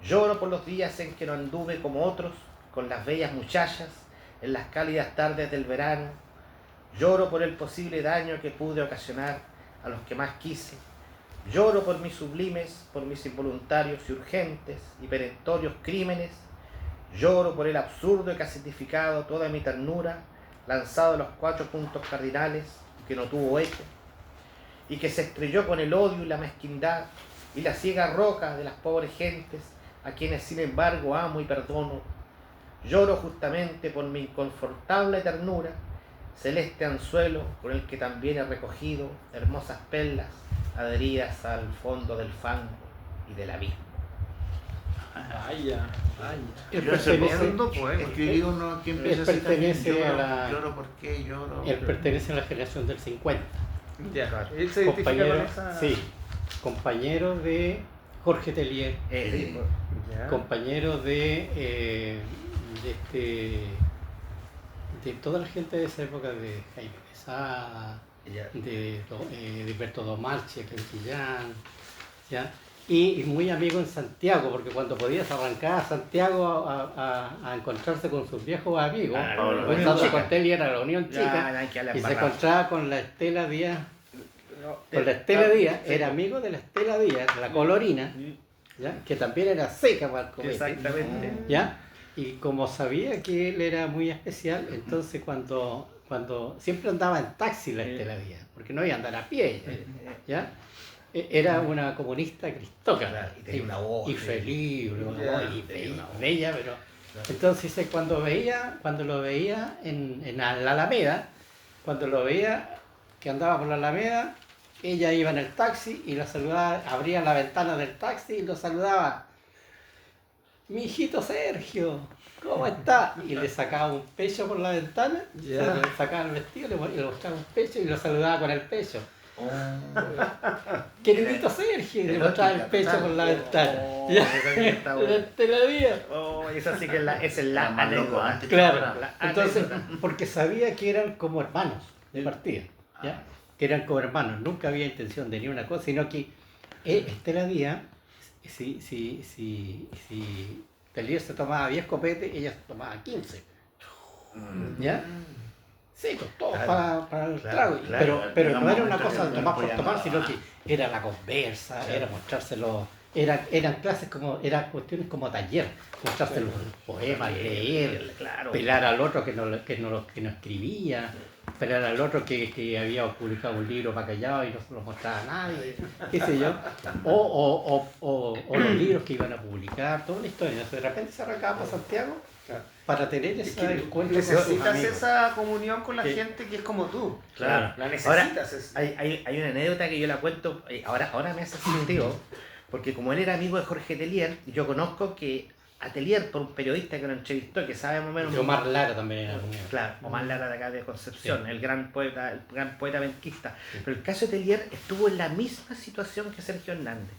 Lloro por los días en que no anduve como otros, con las bellas muchachas, en las cálidas tardes del verano. Lloro por el posible daño que pude ocasionar a los que más quise. Lloro por mis sublimes, por mis involuntarios y urgentes y perentorios crímenes. Lloro por el absurdo que ha significado toda mi ternura, lanzado a los 4 puntos cardinales, que no tuvo eco, y que se estrelló con el odio y la mezquindad y la ciega roca de las pobres gentes, a quienes sin embargo amo y perdono. Lloro justamente por mi inconfortable ternura, celeste anzuelo con el que también he recogido hermosas perlas adheridas al fondo del fango y del abismo. Vaya. Él Yo hace pertenece, Tremendo poema. escribí uno que empieza así pertenece también, a la- lloro, ¿por qué lloro? él pertenece a la generación del 50. Ya. Él se identifica con Compañero, esa. sí, compañero de Jorge Tellier, Sí. Ya. compañero de toda la gente de esa época, de Jaime Quesada, de Hilberto Domarchi, aquí en Chillán, ¿ya? Y muy amigo en Santiago, porque cuando podías arrancar a Santiago a encontrarse con sus viejos amigos, Ah, la pues Unión estando Chica. con Tellier era la Unión Chica, y se encontraba con la Estela Díaz. Con la Estela Díaz, era amigo de la Estela Díaz, la colorina, ¿ya? Que también era seca para el copete, Exactamente. ¿ya? Y como sabía que él era muy especial, entonces cuando siempre andaba en taxi la Estela Díaz, porque no iba a andar a pie, ¿ya? Era una comunista cristócrata, Claro, y tenía una voz, y sí. feliz, ¿no? Ya. Y Tenía una voz. bella, pero entonces cuando lo veía en la Alameda, cuando lo veía que andaba por la Alameda, ella iba en el taxi y lo saludaba, abría la ventana del taxi y lo saludaba. Mi hijito Sergio, ¿cómo está? Y le sacaba un pecho por la ventana, le sacaba el vestido, le mostraba un pecho y lo saludaba con el pecho. Queridito Sergio, y le mostraba el pecho por la ventana. Te la día. Oh, esa sí que esa es la Más loco anécdota. antes. Claro, La entonces, anécdota. porque sabía que eran como hermanos de partida, ¿ya? Que eran como hermanos, nunca había intención de ni una cosa, sino que Estela Díaz, si Tellier se tomaba 10 copetes, ella se tomaba 15, ¿ya? Sí, pues todos Claro, para el claro, trago, claro. pero Llega no un era una momento cosa que de el tomar por cuerpo ya tomar, no sino da. que era la conversa, era mostrárselo. Eran clases eran cuestiones como taller, mostrarse los poemas, leer, Claro. pelar al otro que no escribía, pelar al otro que había publicado un libro para callado y no se lo mostraba a nadie, qué sé yo, o los libros que iban a publicar, toda una historia. Entonces, de repente se arrancaba para Santiago para tener ese encuentro con sus Necesitas amigos. esa comunión con la Sí. gente que es como tú. Claro. La Ahora, necesitas. esa. hay una anécdota que yo la cuento, ahora me hace sentido, porque como él era amigo de Jorge Tellier, yo conozco que a Tellier, por un periodista que lo entrevistó, que sabe más o menos... Y Omar Lara también era amigo. Claro, Omar Lara de acá de Concepción, Sí. el gran poeta benquista. Pero el caso de Tellier estuvo en la misma situación que Sergio Hernández.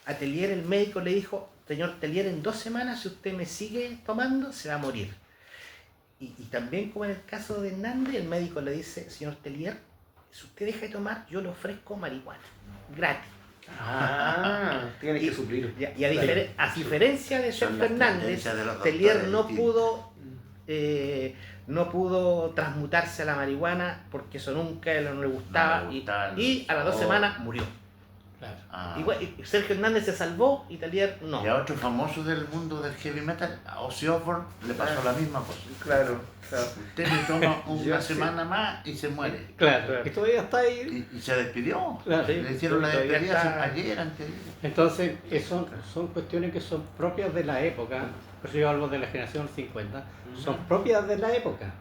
A Tellier el médico le dijo: señor Tellier, en 2 semanas, si usted me sigue tomando, se va a morir. Y también como en el caso de Hernández, el médico le dice: señor Tellier, si usted deja de tomar, yo le ofrezco marihuana, gratis. Tienes que suplir. Y a diferencia de Son Sergio las Hernández, tendencias de los Tellier doctores no pudo transmutarse a la marihuana porque eso nunca no le gustaba, No le gustaba, y a las 2 no. semanas murió. Claro. Igual, y Sergio Hernández se salvó y Talier no. Y a otro famoso del mundo del heavy metal, a Ozzy Osbourne, le pasó la misma cosa. Claro. Usted le toma una semana más y se muere. Claro, y todavía está ahí. Y se despidió. Claro. Le hicieron la Todavía despedida está- ayer, antes. Entonces, son cuestiones que son propias de la época, por eso yo hablo de la generación 50, son propias de la época,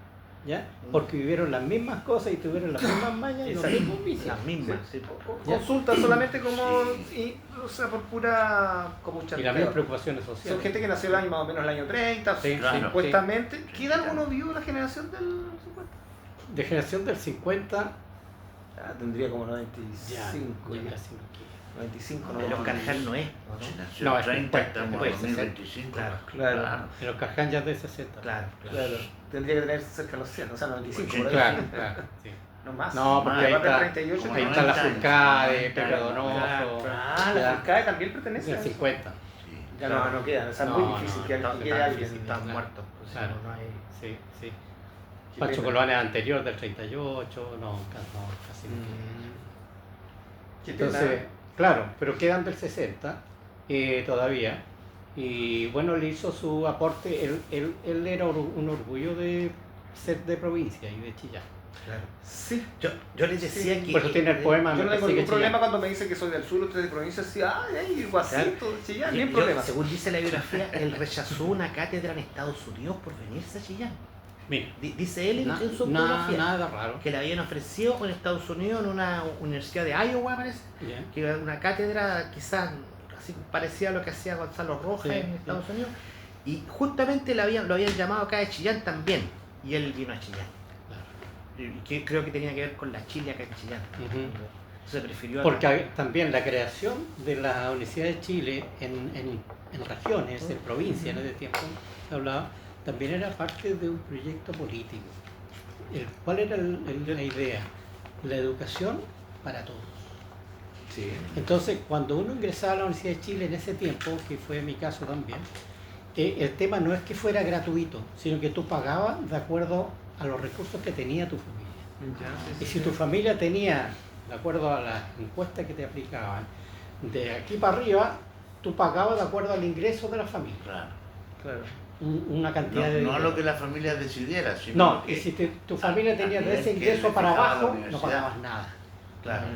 ¿ya? Porque vivieron las mismas cosas y tuvieron las mismas mañas y los Exacto. mismos vicios. Las mismas, sí. Ya. Consulta solamente como, o sea, por pura, como Y las chanteo. mismas preocupaciones Son sociales. gente que nació el año más o menos el año 30, Sí, claro. supuestamente. ¿Queda alguno vivo de la generación del 50? De generación del 50, Tendría como ya, 95. ya casi no queda. 95, No, no, los Carjal no es, ¿o Si no? nació No, en es 30, después, estamos en después, 2025. Claro, claro. En los Caján ya es de 60. Claro. Claro. Tendría que tener cerca de los 100, o sea, 95. por ahí. Claro, claro, sí. No más. No, porque Más, ahí Más del está, 38, ahí no. está la 90, Fulcade, 90, Pepe Donoso, Ah, la ya, Fulcade también pertenece del a eso. 50. Sí. Ya no quedan, o sea, No, muy difícil no, que no, quede no, alguien. difícil. Están Claro. muertos. Pues, Claro. no hay... Sí, sí. Qué Pancho pena. Colón es anterior del 38, no, casi no queda. Qué pena. Entonces, claro, pero quedan del 60 todavía. Y bueno, él hizo su aporte, él era un orgullo de ser de provincia y de Chillán. Claro. Sí. Yo les decía que... Por eso tiene el poema. Yo no Me tengo persigue ningún problema Chillán. cuando me dice que soy del sur, usted es de provincia, así, ay, Guasito, Chillán, ni Yo, hay problema. según dice la biografía, él rechazó una cátedra en Estados Unidos por venirse a Chillán. Mira, Dice él en su nada, biografía nada raro. que le habían ofrecido en Estados Unidos, en una universidad de Iowa, parece, Ya. que era una cátedra quizás así parecida a lo que hacía Gonzalo Rojas Sí, en sí. Estados Unidos. Y justamente lo habían llamado acá de Chillán también. Y él vino a Chillán. Claro. Y que creo que tenía que ver con la Chile acá en Chillán. Ujú. Se prefirió a Porque también la creación de la Universidad de Chile en regiones, en provincias, en ese tiempo se hablaba, también era parte de un proyecto político. ¿Cuál era la idea? La educación para todos. Sí. Entonces, cuando uno ingresaba a la Universidad de Chile en ese tiempo, que fue mi caso también, el tema no es que fuera gratuito, sino que tú pagabas de acuerdo a los recursos que tenía tu familia. Y si tu familia tenía, de acuerdo a las encuestas que te aplicaban, de aquí para arriba, tú pagabas de acuerdo al ingreso de la familia, Claro. Claro. una No, cantidad de no a dinero. lo que la familia decidiera, sino No, que y si tu familia tenía de ese que ingreso le para fijaba la abajo, no universidad. pagabas nada. Claro.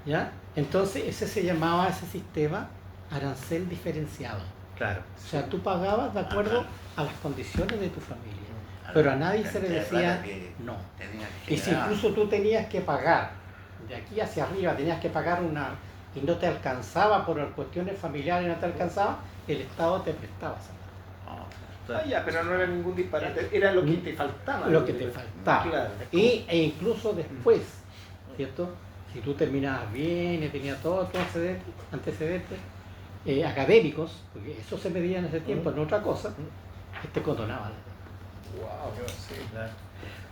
¿Ya? Entonces ese se llamaba, ese sistema, arancel diferenciado. Claro. O sea, tú pagabas de acuerdo Ajá. a las condiciones de tu familia. A la Pero a nadie se le cantidad de decía plata que no. tenía que Y si generar. incluso tú tenías que pagar, de aquí hacia arriba tenías que pagar una, y no te alcanzaba por cuestiones familiares, no te alcanzaba, el Estado te prestaba esa plata. Ah, ya, pero no era ningún disparate, era lo que te faltaba. Lo que te faltaba. Claro. E incluso después, ¿cierto? Si tú terminabas bien y tenías todos tus antecedentes académicos, porque eso se medía en ese tiempo, no otra cosa, te condonaban. Wow, sí. Claro.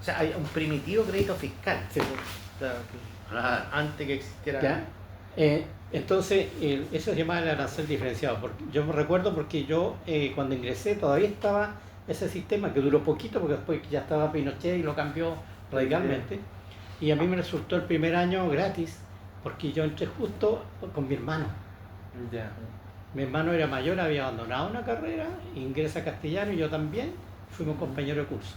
O sea, hay un primitivo crédito fiscal. Sí. O sea, Claro. antes que existiera. ¿Ya? Entonces, eso se llamaba el arancel diferenciado. Yo me recuerdo porque yo cuando ingresé todavía estaba ese sistema que duró poquito porque después ya estaba Pinochet y lo cambió radicalmente. Y a mí me resultó el primer año gratis porque yo entré justo con mi hermano. Ya. Mi hermano era mayor, había abandonado una carrera, ingresa a castellano y yo también, fuimos compañeros de curso.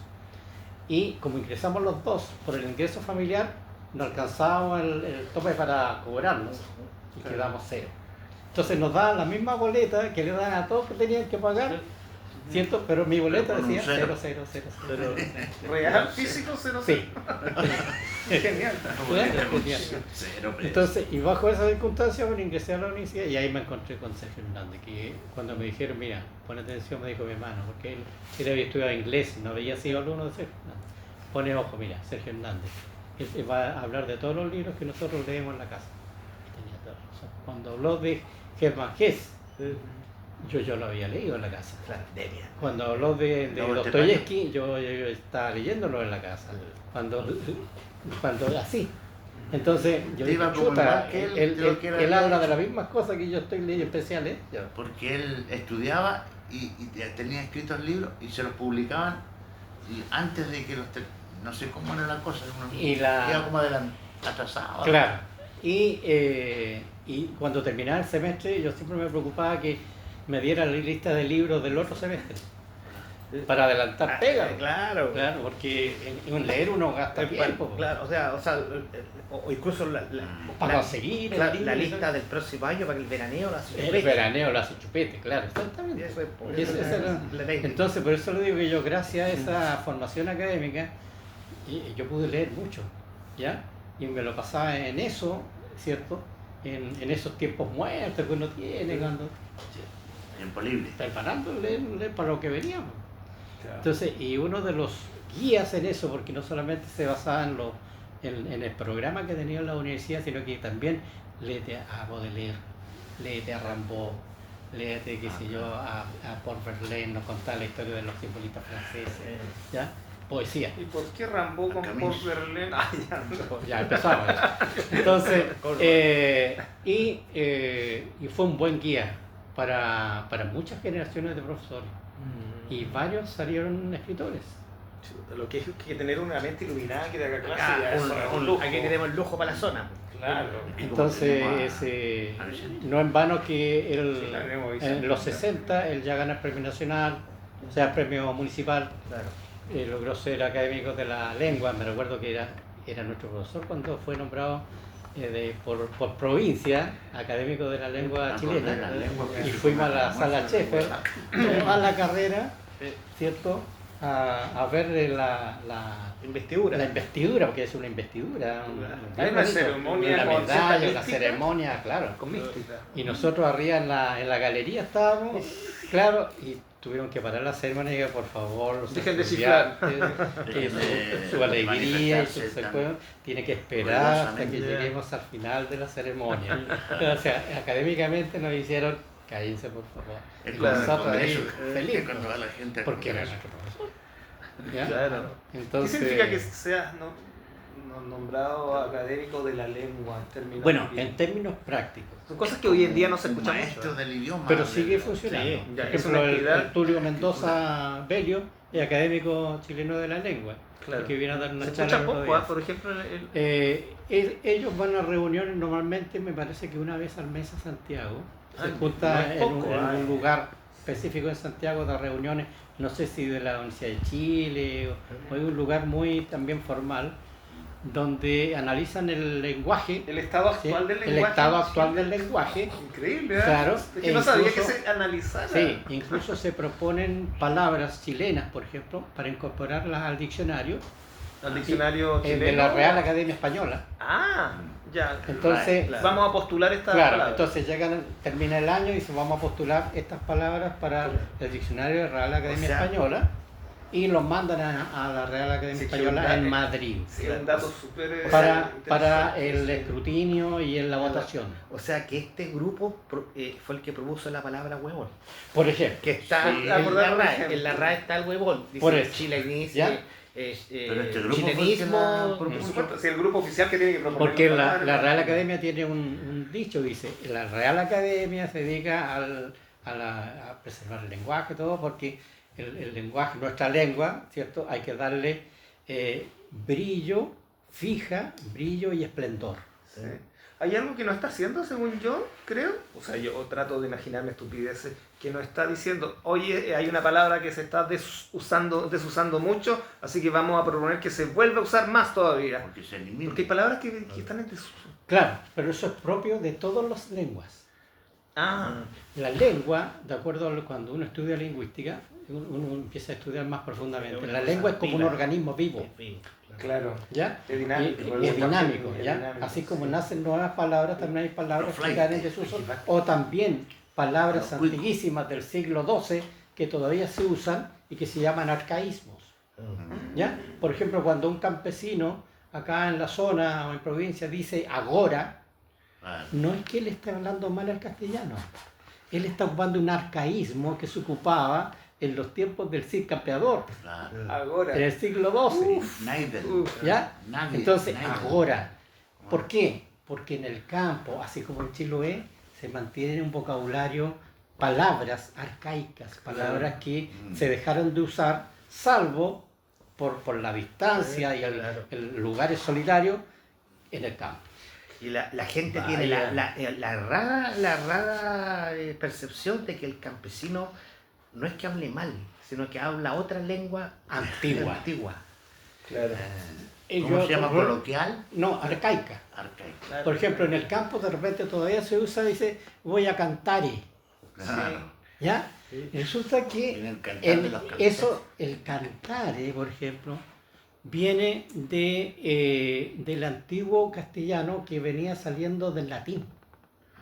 Y como ingresamos los dos por el ingreso familiar, no alcanzábamos el tope para cobrarnos y quedamos cero. Entonces nos daban la misma boleta que le dan a todos que tenían que pagar, ¿cierto? Pero mi boleta Pero con un decía cero. 0, 0, 0, 0. Real, físico, cero. Sí. Genial. Cero pesos. Entonces, y bajo esas circunstancias, bueno, ingresé a la universidad y ahí me encontré con Sergio Hernández, que cuando me dijeron, mira, pon atención, me dijo mi hermano, porque él había estudiado inglés y no había sido alumno de Sergio Hernández. Pone ojo, mira, Sergio Hernández, él va a hablar de todos los libros que nosotros leemos en la casa. Y tenía toda razón. Cuando habló de Hermann Hesse, yo lo había leído en la casa. Claro, Debian. Cuando habló de No, Dostoyevsky, yo estaba leyéndolo en la casa. Cuando así. Entonces, yo Te dije, iba como chuta, igual que él, creo que era él habla de- de las mismas cosas que yo estoy leyendo especiales. Porque él estudiaba y tenía escritos libros y se los publicaban y antes de que no sé cómo era la cosa, Y la- iba como atrasado. Claro. Y y cuando terminaba el semestre yo siempre me preocupaba que me diera la lista de libros del otro semestre para adelantar pega. Claro. Claro, porque en leer uno gasta tiempo. Claro, o incluso Para conseguir el la libro, lista del próximo año para que el veraneo la hace el chupete. veraneo lo hace chupete, claro, exactamente. Eso es, pues, Esa era- la técnica. Entonces, por eso le digo que yo, gracias a esa formación académica, yo pude leer mucho, ¿ya? Y me lo pasaba en eso, ¿cierto? En esos tiempos muertos que uno tiene, cuando Tiempo libre. preparando leer para lo que veníamos. Entonces, y uno de los guías en eso, porque no solamente se basaba en el programa que tenía en la universidad, sino que también léete a Baudelaire, léete a Rimbaud, léete, qué sé yo, a Paul Verlaine, nos contaba la historia de los simbolistas franceses, ¿ya? Poesía. ¿Y por qué Rimbaud con Camus. Paul Verlaine? Ah, ya no. Ya empezamos. Entonces, y fue un buen guía para muchas generaciones de profesores. Y varios salieron escritores. Lo que es que tener una mente iluminada que te haga clase. Acá, ya eso es un lujo. aquí tenemos el lujo para la zona. Claro. Entonces, A Vicente. no en vano que Sí, la tenemos, Vicente. en los 60 él ya gana el premio nacional, o sea, el premio municipal, Claro. logró ser académico de la lengua. Me recuerdo que era nuestro profesor cuando fue nombrado por provincia, académico de la lengua chilena, La lengua y fuimos a la sala Sheffer, a la carrera, ¿cierto? A ver la Investidura. investidura, porque es una investidura, Hay una ceremonia una con cierta medalla, una mística. ceremonia, claro. Con mística. Y nosotros arriba en la galería estábamos, claro, y tuvieron que parar la ceremonia y digo, por favor, los Dejen de estudiantes, que de su alegría y su manifestarse tan secuencia tiene que esperar hasta que ruidosamente. lleguemos al final de la ceremonia. O sea, académicamente nos hicieron, cállense por favor. Es Y como nosotros con ahí, eso, feliz, cuando va la gente al porque era Congreso. nuestro profesor. ¿Ya? Claro. Entonces, ¿Qué significa que seas nombrado académico de la lengua en términos? bueno, en términos prácticos, Son cosas que hoy en día no se Un escuchan maestro mucho. del idioma. pero sigue funcionando. Sí, ya, Por es ejemplo, una actividad. el Tulio Mendoza Bello es académico chileno de la lengua, Claro. que viene a dar una Se charla escucha el otro poco, día. por ejemplo, Ellos van a reuniones normalmente, me parece que una vez al mes a Santiago. Se Ah, junta no es poco, en ah. un lugar específico en Santiago de reuniones, no sé si de la Universidad de Chile o hay un lugar muy también formal, donde analizan el lenguaje, el estado ¿sí? actual del el lenguaje. estado actual del lenguaje. Increíble, ¿eh? Claro, Es que e no sabía que incluso- se analizara. Sí, incluso se proponen palabras chilenas, por ejemplo, para incorporarlas al diccionario Al diccionario chileno. de la Real Academia Española. Ah, ya. Entonces, Claro. Vamos a postular esta claro, palabra. entonces termina el año y se vamos a postular estas palabras para el diccionario de Real Academia O sea, Española y los mandan a la Real Academia Sí, Española que un en dato- Madrid Sí, un dato súper para interesante. el escrutinio y en la votación. O sea que este grupo fue el que propuso la palabra huevón. Por ejemplo, Que está Sí. en la Acordar un RAE. ejemplo. En la RAE está el huevón. Dice Por eso. chilenismo, ¿Ya? Pero este grupo fue el que chilenismo. la Por propuso. supuesto, si el grupo oficial que tiene que proponer. porque las la palabras, Real Academia tiene un dicho, dice, la Real Academia se dedica a preservar el lenguaje, todo, porque el lenguaje, nuestra lengua, ¿cierto? Hay que darle brillo, brillo y esplendor. Sí. Hay algo que no está haciendo, según yo, creo. O sea, yo trato de imaginarme estupideces que no está diciendo, oye, hay una palabra que se está desusando mucho, así que vamos a proponer que se vuelva a usar más todavía. Porque se elimina. Porque hay palabras que están en desuso. Claro, pero eso es propio de todas las lenguas. Ah, La lengua, de acuerdo a cuando uno estudia lingüística, uno empieza a estudiar más profundamente. La lengua es como un organismo vivo, claro. ¿ya? Es dinámico. Y es dinámico, Es ¿ya? dinámico, Así como sí. nacen nuevas palabras, también hay palabras Los que caen en desuso, o también palabras Los cuicos. antiguísimas del siglo XII que todavía se usan y que se llaman arcaísmos, ¿ya? Por ejemplo, cuando un campesino acá en la zona o en provincia dice agora, Claro. no es que él esté hablando mal al castellano, él está ocupando un arcaísmo que se ocupaba en los tiempos del Cid Campeador, Claro. Ahora. en el siglo XII, Nadie. ¿ya? Nadie. Entonces, nadie. agora, ¿por qué? Porque en el campo, así como en Chiloé, se mantiene un vocabulario, palabras arcaicas, palabras que se dejaron de usar, salvo por la distancia y Claro. el lugares solitarios en el campo. Y la gente Vaya. tiene la rara percepción de que el campesino no es que hable mal, sino que habla otra lengua Antigua. Claro. ¿Cómo se llama? ¿Coloquial? No, arcaica. Arcaico. Por ejemplo, en el campo de repente todavía se usa, dice, voy a cantar. Claro. ¿Ya? Resulta En que el cantar de los cantantes. eso, el cantare, por ejemplo, viene del antiguo castellano que venía saliendo del latín.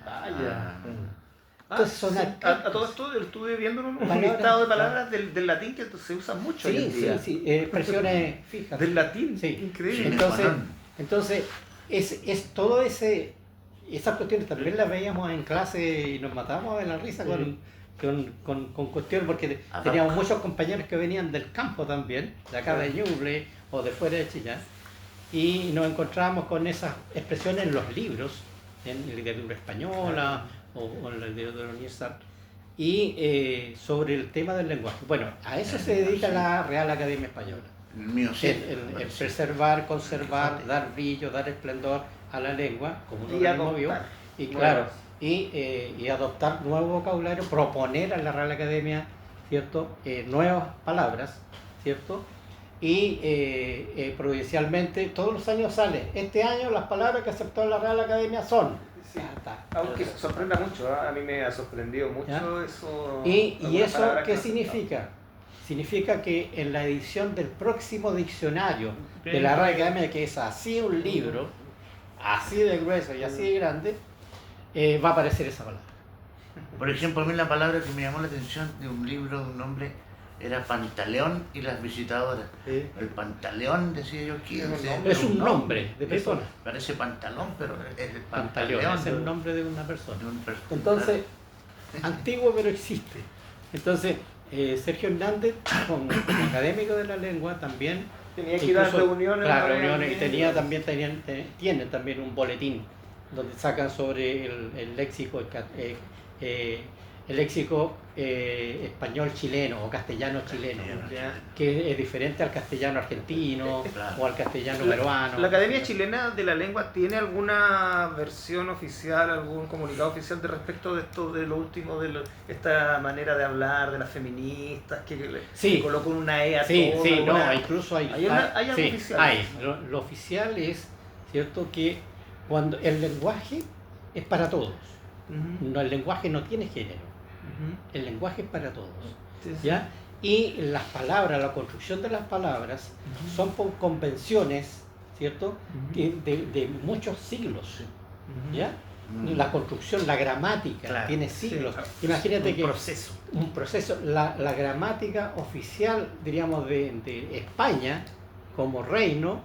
Vaya. Entonces son sí. arcaicos. A todo esto yo estuve viendo un Palabras, listado de palabras del latín que se usa mucho hoy en Sí, día. sí, expresiones fijas. Del latín, Sí. increíble. Entonces, Juanón. entonces es todo esas cuestiones también las veíamos en clase y nos matábamos de la risa con cuestiones, porque teníamos muchos compañeros que venían del campo también, de acá de Ñuble o de fuera de Chillán, y nos encontrábamos con esas expresiones en los libros, en literatura española o en la literatura universal, y sobre el tema del lenguaje. Bueno, a eso se dedica la Real Academia Española. El mío sí. El preservar, conservar, dar brillo, dar esplendor a la lengua, como uno Y mismo vio, adoptar. y claro, y adoptar nuevo vocabulario, proponer a la Real Academia, ¿cierto? Nuevas palabras, ¿cierto? Y provincialmente todos los años sale, este año las palabras que aceptó la Real Academia son, Sí. ta, ta. Aunque sorprenda mucho, ¿eh? A mí me ha sorprendido mucho ¿Ya? eso. ¿Y algunas eso palabras qué que no aceptaba. significa? Significa que en la edición del próximo diccionario de la Real Academia, que es así un libro, así de grueso y así de grande, va a aparecer esa palabra. Por ejemplo, a mí la palabra que me llamó la atención de un libro de un hombre era Pantaleón y las visitadoras. El Pantaleón, decía yo, ¿quién Es un nombre de persona. Parece pantalón, pero es el Pantaleón pantaleón. es el nombre de una persona. de un per- Entonces, antiguo pero existe. Entonces, Sergio Hernández, como académico de la lengua, también Tenía que ir a incluso, reuniones. claro, ¿no? reuniones, y tienen también un boletín donde sacan sobre el léxico, el léxico español chileno o castellano chileno, Ya. que es diferente al castellano argentino Claro. o al castellano peruano. ¿La Academia Chilena de la Lengua tiene alguna versión oficial, algún comunicado oficial de respecto de esto, de lo último, esta manera de hablar de las feministas, que Sí. colocó una E a Sí, todo? sí, no, alguna- incluso hay. ¿Hay algo sí, oficial? hay. Lo oficial es, ¿cierto?, que cuando el lenguaje es para todos. Ujú, No, el lenguaje no tiene género. ujú. El lenguaje es para todos. Sí, sí. ¿Ya? Y las palabras, la construcción de las palabras son por convenciones, ¿cierto?, Ujú. de muchos siglos. Ujú. ¿Ya? Mm. La construcción, la gramática, Claro, tiene sí, siglos. claro. Imagínate Un que proceso. un proceso, la gramática oficial, diríamos, de España como reino,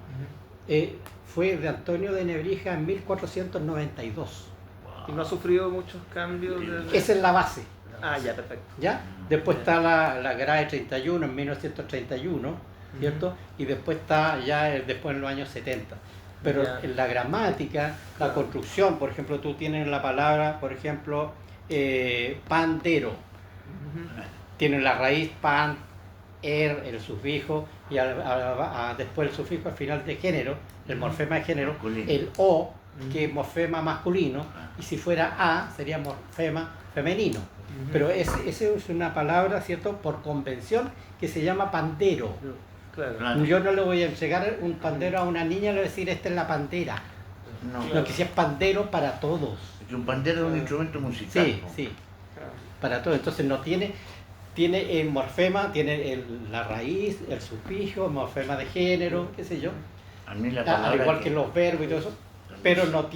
fue de Antonio de Nebrija en 1492. Y no ha sufrido muchos cambios. Esa es la base. Ah, ya, perfecto. ¿Ya? Después está la GRAE 31 en 1931, ¿cierto? Y después está ya después en los años 70. Pero Ya. en la gramática, la construcción, por ejemplo, tú tienes la palabra, por ejemplo, pandero. Ujú. Tienen la raíz pan, el sufijo, y después el sufijo al final de género, el morfema de género, Masculino. el o, que es morfema masculino, Ah. y si fuera a, sería morfema femenino. Pero esa es una palabra, ¿cierto?, por convención, que se llama pandero. Claro. Claro. Yo no le voy a entregar un pandero a una niña, le voy a decir, esta es la pandera. No, No, que si es pandero para todos. que un pandero es un instrumento musical. Sí, sí, para todos. Entonces no tiene el morfema, tiene la raíz, el sufijo, el morfema de género, qué sé yo, A mí la al palabra igual que los verbos y todo eso, pero no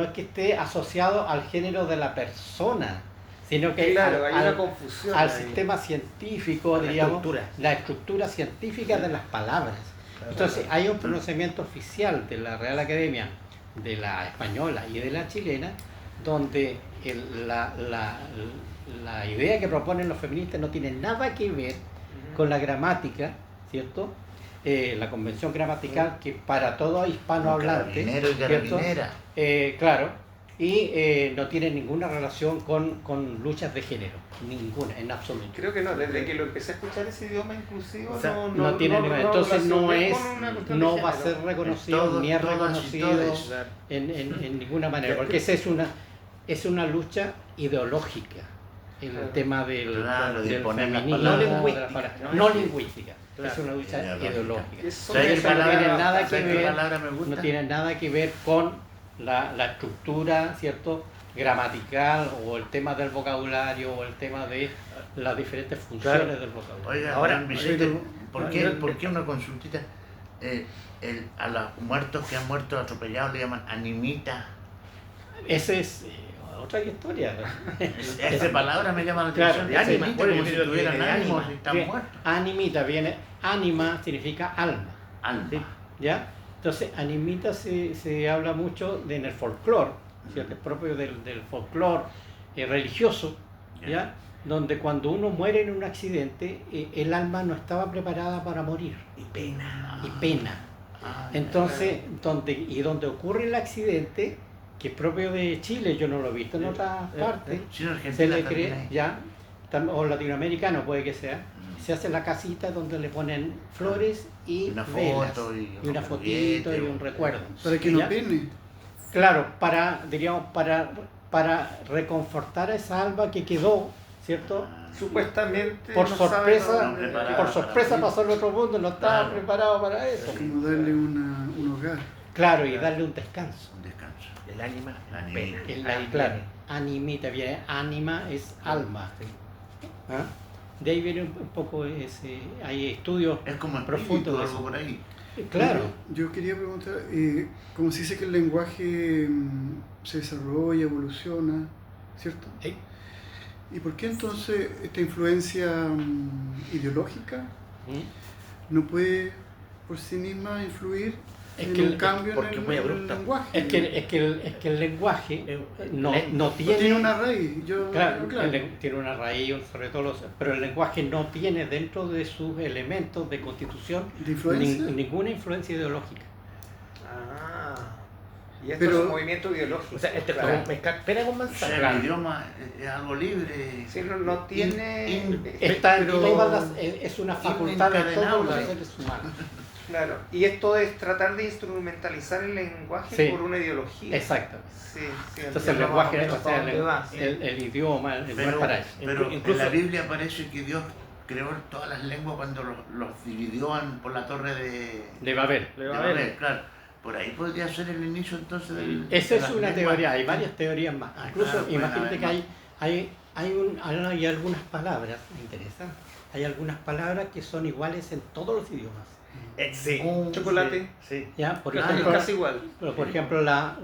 es que esté asociado al género de la persona, sino que Claro, hay una al confusión. al ahí. sistema científico, La diríamos, estructura. la estructura científica de las palabras. Entonces hay un pronunciamiento oficial de la Real Academia, de la española y de la chilena, donde la idea que proponen los feministas no tiene nada que ver con la gramática, ¿cierto? La convención gramatical que para todo hispanohablante, Carabinero y ¿cierto? carabinera. Claro, y no tiene ninguna relación con luchas de género, ninguna, en absoluto. Creo que no, desde que lo empecé a escuchar ese idioma inclusivo, O sea, No tiene ninguna, entonces no relacioné es, con una cuestión de no va a género. ser reconocido Todos, ni es todas y reconocido todes. en ninguna manera, porque esa es una lucha ideológica, el Claro. tema del Claro, de poner las feminismo, palabras. de las lingüística, palabras. ¿no? No lingüística, Claro. es una lucha Ideológica. ideológica. Eso ¿Sabes me qué Eso no palabra- tiene nada que ¿sabes qué ver, palabra me gusta? no tiene nada que ver con la estructura, ¿cierto?, gramatical, o el tema del vocabulario, o el tema de las diferentes funciones Claro. del vocabulario. Oiga, Ahora, don Vicente, pero- ¿por qué una consultita? A los muertos que han muerto atropellados le llaman animita. Esa es otra historia. Esa palabra me llama la Claro, atención. de ánima. Animita, Bueno, como yo si creo que tuvieran viene de ánimos ánima. y están Bien, muertos. Animita viene, anima significa alma, Alma. ¿ya? Entonces, animita se habla mucho en el folclore, ¿cierto? Es propio del folclore religioso, ¿ya? Donde cuando uno muere en un accidente, el alma no estaba preparada para morir, Y pena. y pena. Ah, Entonces, donde ocurre el accidente, que es propio de Chile, yo no lo he visto en otras partes, sí, en se Argentina le también cree, hay. ya, o latinoamericano puede que sea, se hace la casita donde le ponen flores y Una velas, foto y una un fotito juguete, y un recuerdo. Para que no ¿Ya? pene. Claro, diríamos, para reconfortar a esa alma que quedó, ¿cierto? Supuestamente Por no sabe sorpresa, dónde- preparada por para sorpresa morir. pasó al otro mundo, no estaba Claro. preparado para eso. Como darle un hogar. Claro, y darle un descanso. Un descanso. El ánima, Animita. pena. Ahí Claro, viene. animita viene, ánima es alma. ¿Ah? De ahí viene un poco ese, hay estudios Es como profundos espíritu, de algo eso. por ahí. Claro, Yo quería preguntar, como se dice que el lenguaje se desarrolla, evoluciona, ¿cierto? Sí. ¿Y por qué entonces esta influencia ideológica ¿Mm? no puede por sí misma influir Es en que un el- cambio porque en es muy el abrupta. lenguaje? es que el lenguaje no No tiene, tiene una raíz, yo claro, claro. tiene una raíz, sobre todo pero el lenguaje no tiene dentro de sus elementos de constitución ¿De influencia? ninguna influencia ideológica. Ah, y esto Pero- es un movimiento ideológico. O sea, este es Claro. como mezclar pena con O manzana. sea, Claro. el idioma es algo libre. Sí, no tiene... Está pero- es una facultad de todos los encadenable. seres humanos. Claro, y esto es tratar de instrumentalizar el lenguaje Sí. por una ideología. Exactamente. Sí, sí, Entonces el entiendo más o lenguaje, menos o sea, para dónde va. el idioma, no es Pero, para eso. pero Incluso- en la Biblia parece que Dios creó todas las lenguas cuando los dividió por la torre De Babel. de Babel, claro. Por ahí podría ser el inicio entonces del. Esa de es las una lenguas. teoría, hay varias teorías más. Incluso claro, pueden imagínate haber que más. hay algunas palabras, me interesa, hay algunas palabras que son iguales en todos los idiomas. Sí. Chocolate. Sí. ¿Ya? Por Claro. ejemplo, Casi igual. por ejemplo la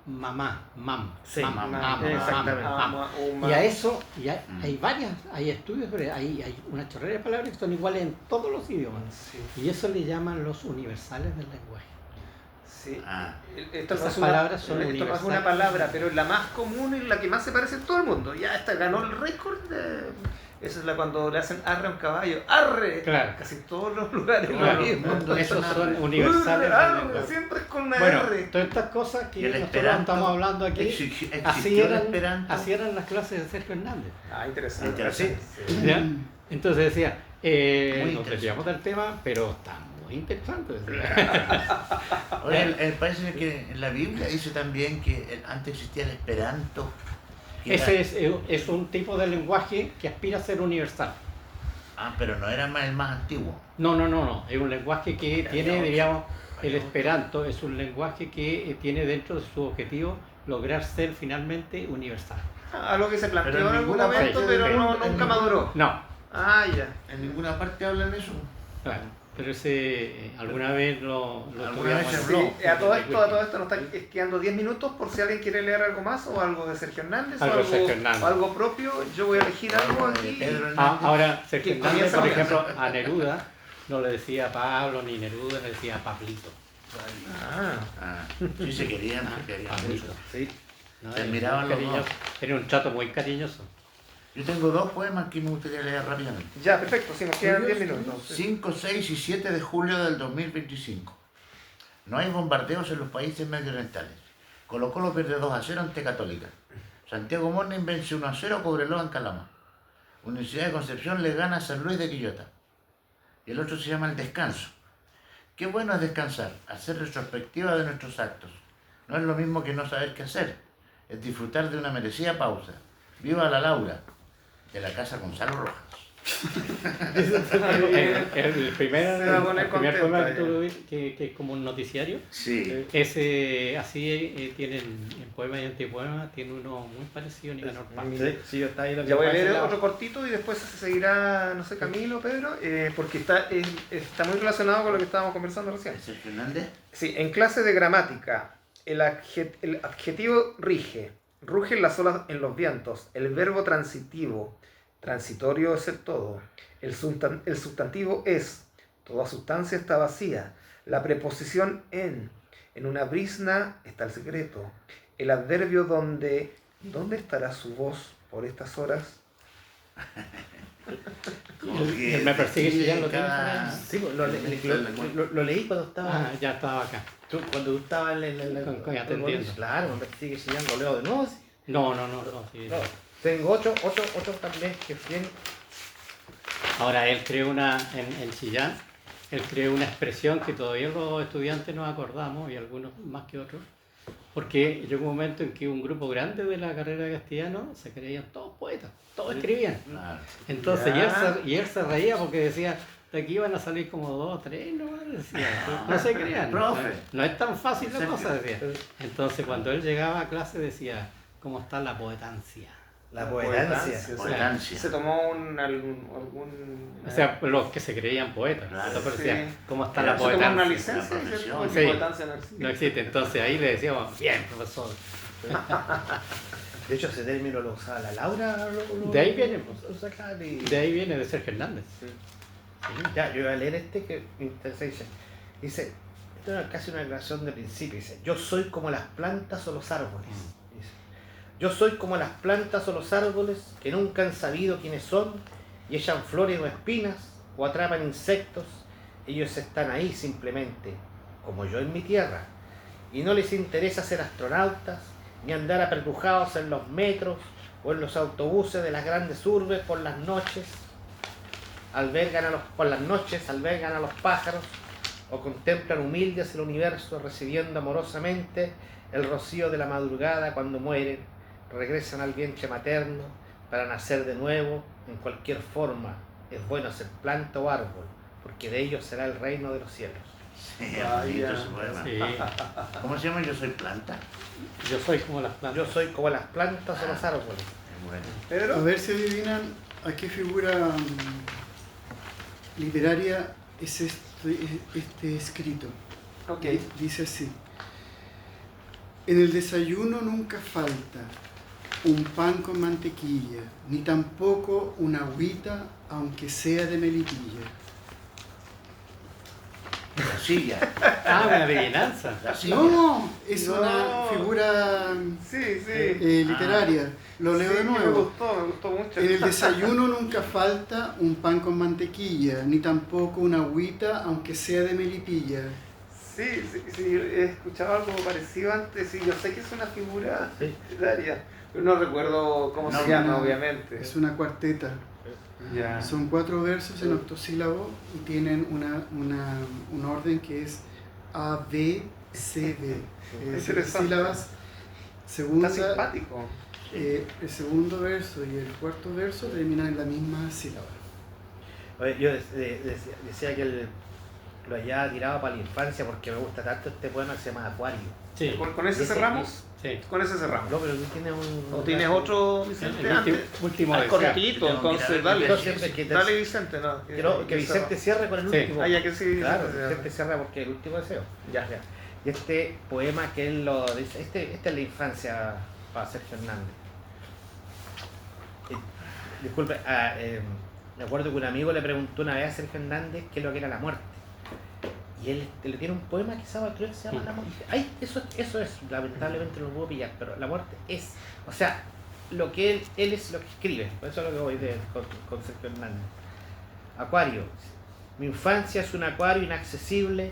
mamá, mam, Sí, mam, mamá, mam, exactamente. mam. Ama, uma. Y a eso, Mm. hay varias, hay estudios, hay una chorrera de palabras que son iguales en todos los idiomas. Sí, Y eso le llaman los universales del lenguaje. sí. Ah, Esto no Esas es una- palabras son esto no es una universales. palabra, pero es la más común y la que más se parece en todo el mundo. Ya esta ganó el récord de... Esa es la cuando le hacen arre a un caballo. ¡Arre! Claro. Casi todos los lugares Claro, lo mismo. mundo esos son son arre. universales del Arre, lenguaje. siempre es con una Bueno, R. todas estas cosas y que el nosotros esperanto estamos hablando aquí, existió así el eran, esperanto. así eran las clases de Sergio Hernández. Ah, interesante. Interesante. Sí. ¿Ya? Entonces decía, Muy nos interesante. desviamos del tema, pero está muy interesante. decía. Oye, parece que en la Biblia dice también que antes existía el esperanto. que era- Ese es un tipo de lenguaje que aspira a ser universal. pero no era más el más antiguo. No, es un lenguaje que Ya, tiene, ya, diríamos, el ya. esperanto es un lenguaje que tiene dentro de su objetivo lograr ser finalmente universal. Algo que se planteó Pero en en algún ninguna momento, parte- pero en nunca ningún- maduró. No, Ah, ya. En ninguna parte hablan eso. claro, pero ese alguna vez lo Alguna estudiamos vez se en- habló. Sí, a todo esto nos están quedando 10 minutos por si alguien quiere leer algo más o algo de Sergio Hernández Algo o, de algo, Sergio Hernández. o algo propio. Yo voy a elegir algo de aquí. Pedro Hernández. Ahora, Sergio Que Hernández, comienza por a ejemplo, a Neruda no le decía Pablo ni Neruda, le decía Pablito. Ah, Sí, se querían, se querían Pablito. mucho. Sí. ¿No? Se Era admiraban muy los cariñoso. Era un chato muy cariñoso. Yo tengo dos poemas que me gustaría leer rápidamente. ya, perfecto. Si nos quedan 10 minutos. 5, 6 y 7 de julio del 2025. No hay bombardeos en los países medioorientales. Colo Colo pierde 2-0 ante Católica. Santiago Morning vence 1-0 a Cobreloa en Calama. Universidad de Concepción le gana a San Luis de Quillota. Y el otro se llama El Descanso. Qué bueno es descansar, hacer retrospectiva de nuestros actos. No es lo mismo que no saber qué hacer. Es disfrutar de una merecida pausa. Viva la Laura, de la casa Gonzalo Rojas. El primer, Se va a poner el primer contenta poema que ya. tú lo ves, que es como un noticiario, Sí. ese así tienen en poema y antipoema, tiene uno muy parecido a Nicanor Parra. Sí, yo estaba ahí lo que Ya voy a pasa leer es la- otro cortito y después se seguirá, no sé, Camilo, Pedro, porque está muy relacionado con lo que estábamos conversando recién. Sergio Hernández. Sí, en clase de gramática, el adjetivo rige, rugen las olas en los vientos, el verbo transitivo, transitorio es el todo, el sustantivo es, toda sustancia está vacía, la preposición en una brizna está el secreto, el adverbio ¿dónde estará su voz por estas horas? Me persigue si ya lo tienes. cada- Sí, pues, lo leí cuando estaba. Ah, ya estaba acá. Cuando tú estabas en el. Ya te entiendo. Claro, me sigue chillando, lo leo de nuevo. Sí. No, sí. No, tengo otro también que tiene. Ahora él creó en Chillán, él creó una expresión que todavía los estudiantes nos acordamos, y algunos más que otros, porque llegó un momento en que un grupo grande de la carrera de castellano se creían todos poetas, todos escribían. Claro. Entonces, Ya. y él se reía porque decía, de aquí iban a salir como 2 o 3, no, decía, no se crean, Profe. no es tan fácil la cosa, decía. Entonces, cuando él llegaba a clase decía, ¿cómo está la poetancia? La poetancia. sí. Poetancia. Se tomó algún O sea, los que se creían poetas. Claro. Entonces decía, Sí. ¿cómo está Se la Se tomó una poetancia? licencia, La ¿cierto? profesión. Porque Sí. poetancia no existe. No existe. Entonces ahí le decíamos, bien, profesor. De hecho, ese término lo usaba la Laura. De ahí viene, pues. Lo sacaba de- De ahí viene de Sergio Hernández. Ya, yo voy a leer este que dice, esto es casi una declaración de principio, dice, yo soy como las plantas o los árboles. Dice, yo soy como las plantas o los árboles que nunca han sabido quiénes son y echan flores o espinas o atrapan insectos. Ellos están ahí simplemente, como yo en mi tierra, y no les interesa ser astronautas ni andar apretujados en los metros o en los autobuses de las grandes urbes por las noches. Por las noches albergan a los pájaros o contemplan humildes el universo recibiendo amorosamente el rocío de la madrugada cuando mueren, regresan al vientre materno para nacer de nuevo en cualquier forma. Es bueno ser planta o árbol, porque de ellos será el reino de los cielos. Sí, Vaya. bonito ese poema. Sí. ¿Cómo se llama? Yo soy planta. Yo soy como las Yo plantas. soy como las plantas o los árboles. Es bueno. A Pedro, ver si adivinan a qué figura literaria es este escrito. ok. Dice así. En el desayuno nunca falta un pan con mantequilla, ni tampoco una agüita, aunque sea de melipilla. La silla. Ah, una adivinanza. La silla. No, es No. una figura Sí, sí. literaria. Lo leo Sí, de me nuevo. gustó mucho. En el desayuno nunca falta un pan con mantequilla, ni tampoco una agüita, aunque sea de melipilla. Sí, he escuchado algo parecido antes y yo sé que es una figura Sí. literaria, pero no recuerdo cómo No, se llama, no, obviamente. Es una cuarteta. Ya. Son 4 versos en octosílabo y tienen un orden que es A, B, C, D. Interesante. Sílabas. Está Segunda, simpático. el segundo verso y el cuarto verso terminan en la misma sílaba. Oye, yo decía que lo hallaba tirado para la infancia porque me gusta tanto este poema que se llama Acuario. Sí, ¿Con ese Ese- cerramos? sí. Con ese cerramos. No, pero tú tienes un... ¿O tienes otro, El Vicente, último, antes? último Ah, deseo. cortito, Tengo que entonces ir a ver dale. No, siempre que te- Dale, Vicente, no. que Vicente cierre con el Sí. último. Ah, ya que sí. Claro, Vicente, Vicente cierra porque es el último deseo. Ya. Y este poema que él lo dice, esta es la infancia para Sergio Hernández. Disculpe, me acuerdo que un amigo le preguntó una vez a Sergio Hernández qué es lo que era la muerte. Y él le tiene un poema que creo que se llama La muerte. Ay, eso es, lamentablemente no lo puedo pillar, pero la muerte es, o sea, lo que él es lo que escribe. Por eso es lo que voy con Sergio Hernández. Acuario. Mi infancia es un acuario inaccesible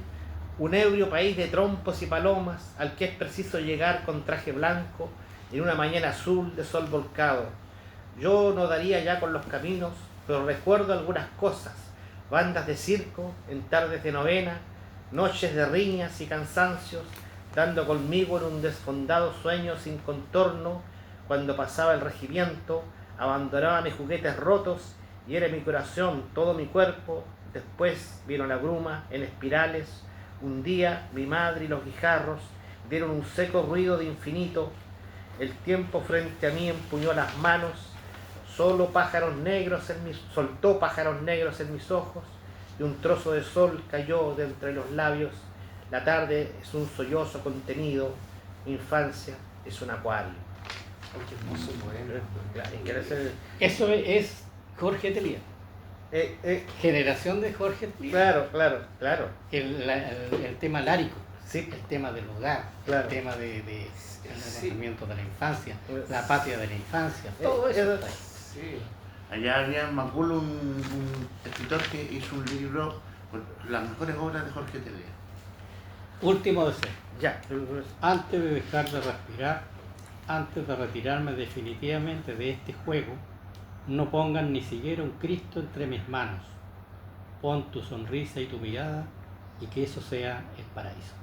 un ebrio país de trompos y palomas al que es preciso llegar con traje blanco en una mañana azul de sol volcado. Yo no daría ya con los caminos, pero recuerdo algunas cosas, bandas de circo en tardes de novena, noches de riñas y cansancios, dando conmigo en un desfondado sueño sin contorno, cuando pasaba el regimiento, abandonaba mis juguetes rotos y era mi corazón, todo mi cuerpo. Después vino la bruma en espirales. Un día mi madre y los guijarros dieron un seco ruido de infinito. El tiempo frente a mí empuñó las manos, soltó pájaros negros en mis ojos, y un trozo de sol cayó de entre los labios. La tarde es un sollozo contenido, mi infancia es un acuario. Qué hermoso poema. Eso es Jorge Teilhard. Generación de Jorge Teilhard. Claro. El tema lárico, Sí, el tema del hogar, Claro. el tema del Sí. renacimiento de la infancia, Pues, la patria de la infancia, todo eso. está ahí. Sí. Allá había en Macul un escritor que hizo un libro con las mejores obras de Jorge Teilhard. Último deseo. ya. Antes de dejar de respirar, antes de retirarme definitivamente de este juego, no pongan ni siquiera un Cristo entre mis manos. Pon tu sonrisa y tu mirada y que eso sea el paraíso.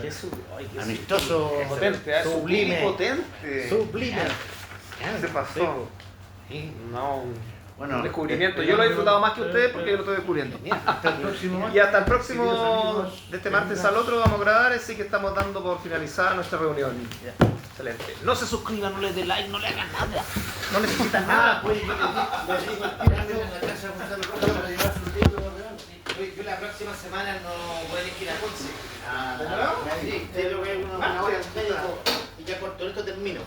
Qué qué Amistoso. potente, Sublime. potente. Sublime. Se pasó. Sí. No, Bueno, un descubrimiento. Yo lo he disfrutado más que ustedes porque yo lo estoy descubriendo. Hasta el próximo Y hasta el Queridos próximo, amigos, de este martes al otro, vamos a grabar, así que estamos dando por finalizada nuestra reunión. Excelente. No se suscriban, no les den like, no le hagan nada. No necesitan nada. pues yo les digo al tiro en la casa Gonzalo Rocha para llevar su libro, weón. Yo la próxima semana no voy a elegir a Conce. Sí, te lo veo una hora al médico y ya con todo esto termino.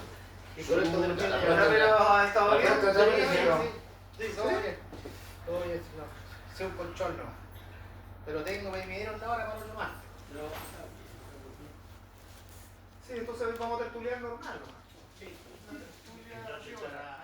Y con esto termino. Pero ha estado bien. Sí, todo bien. Todo bien, no. Sé un colchón, no. Pero me dieron una hora para uno más. Sí, entonces vamos a tertuliar normal. Entonces, para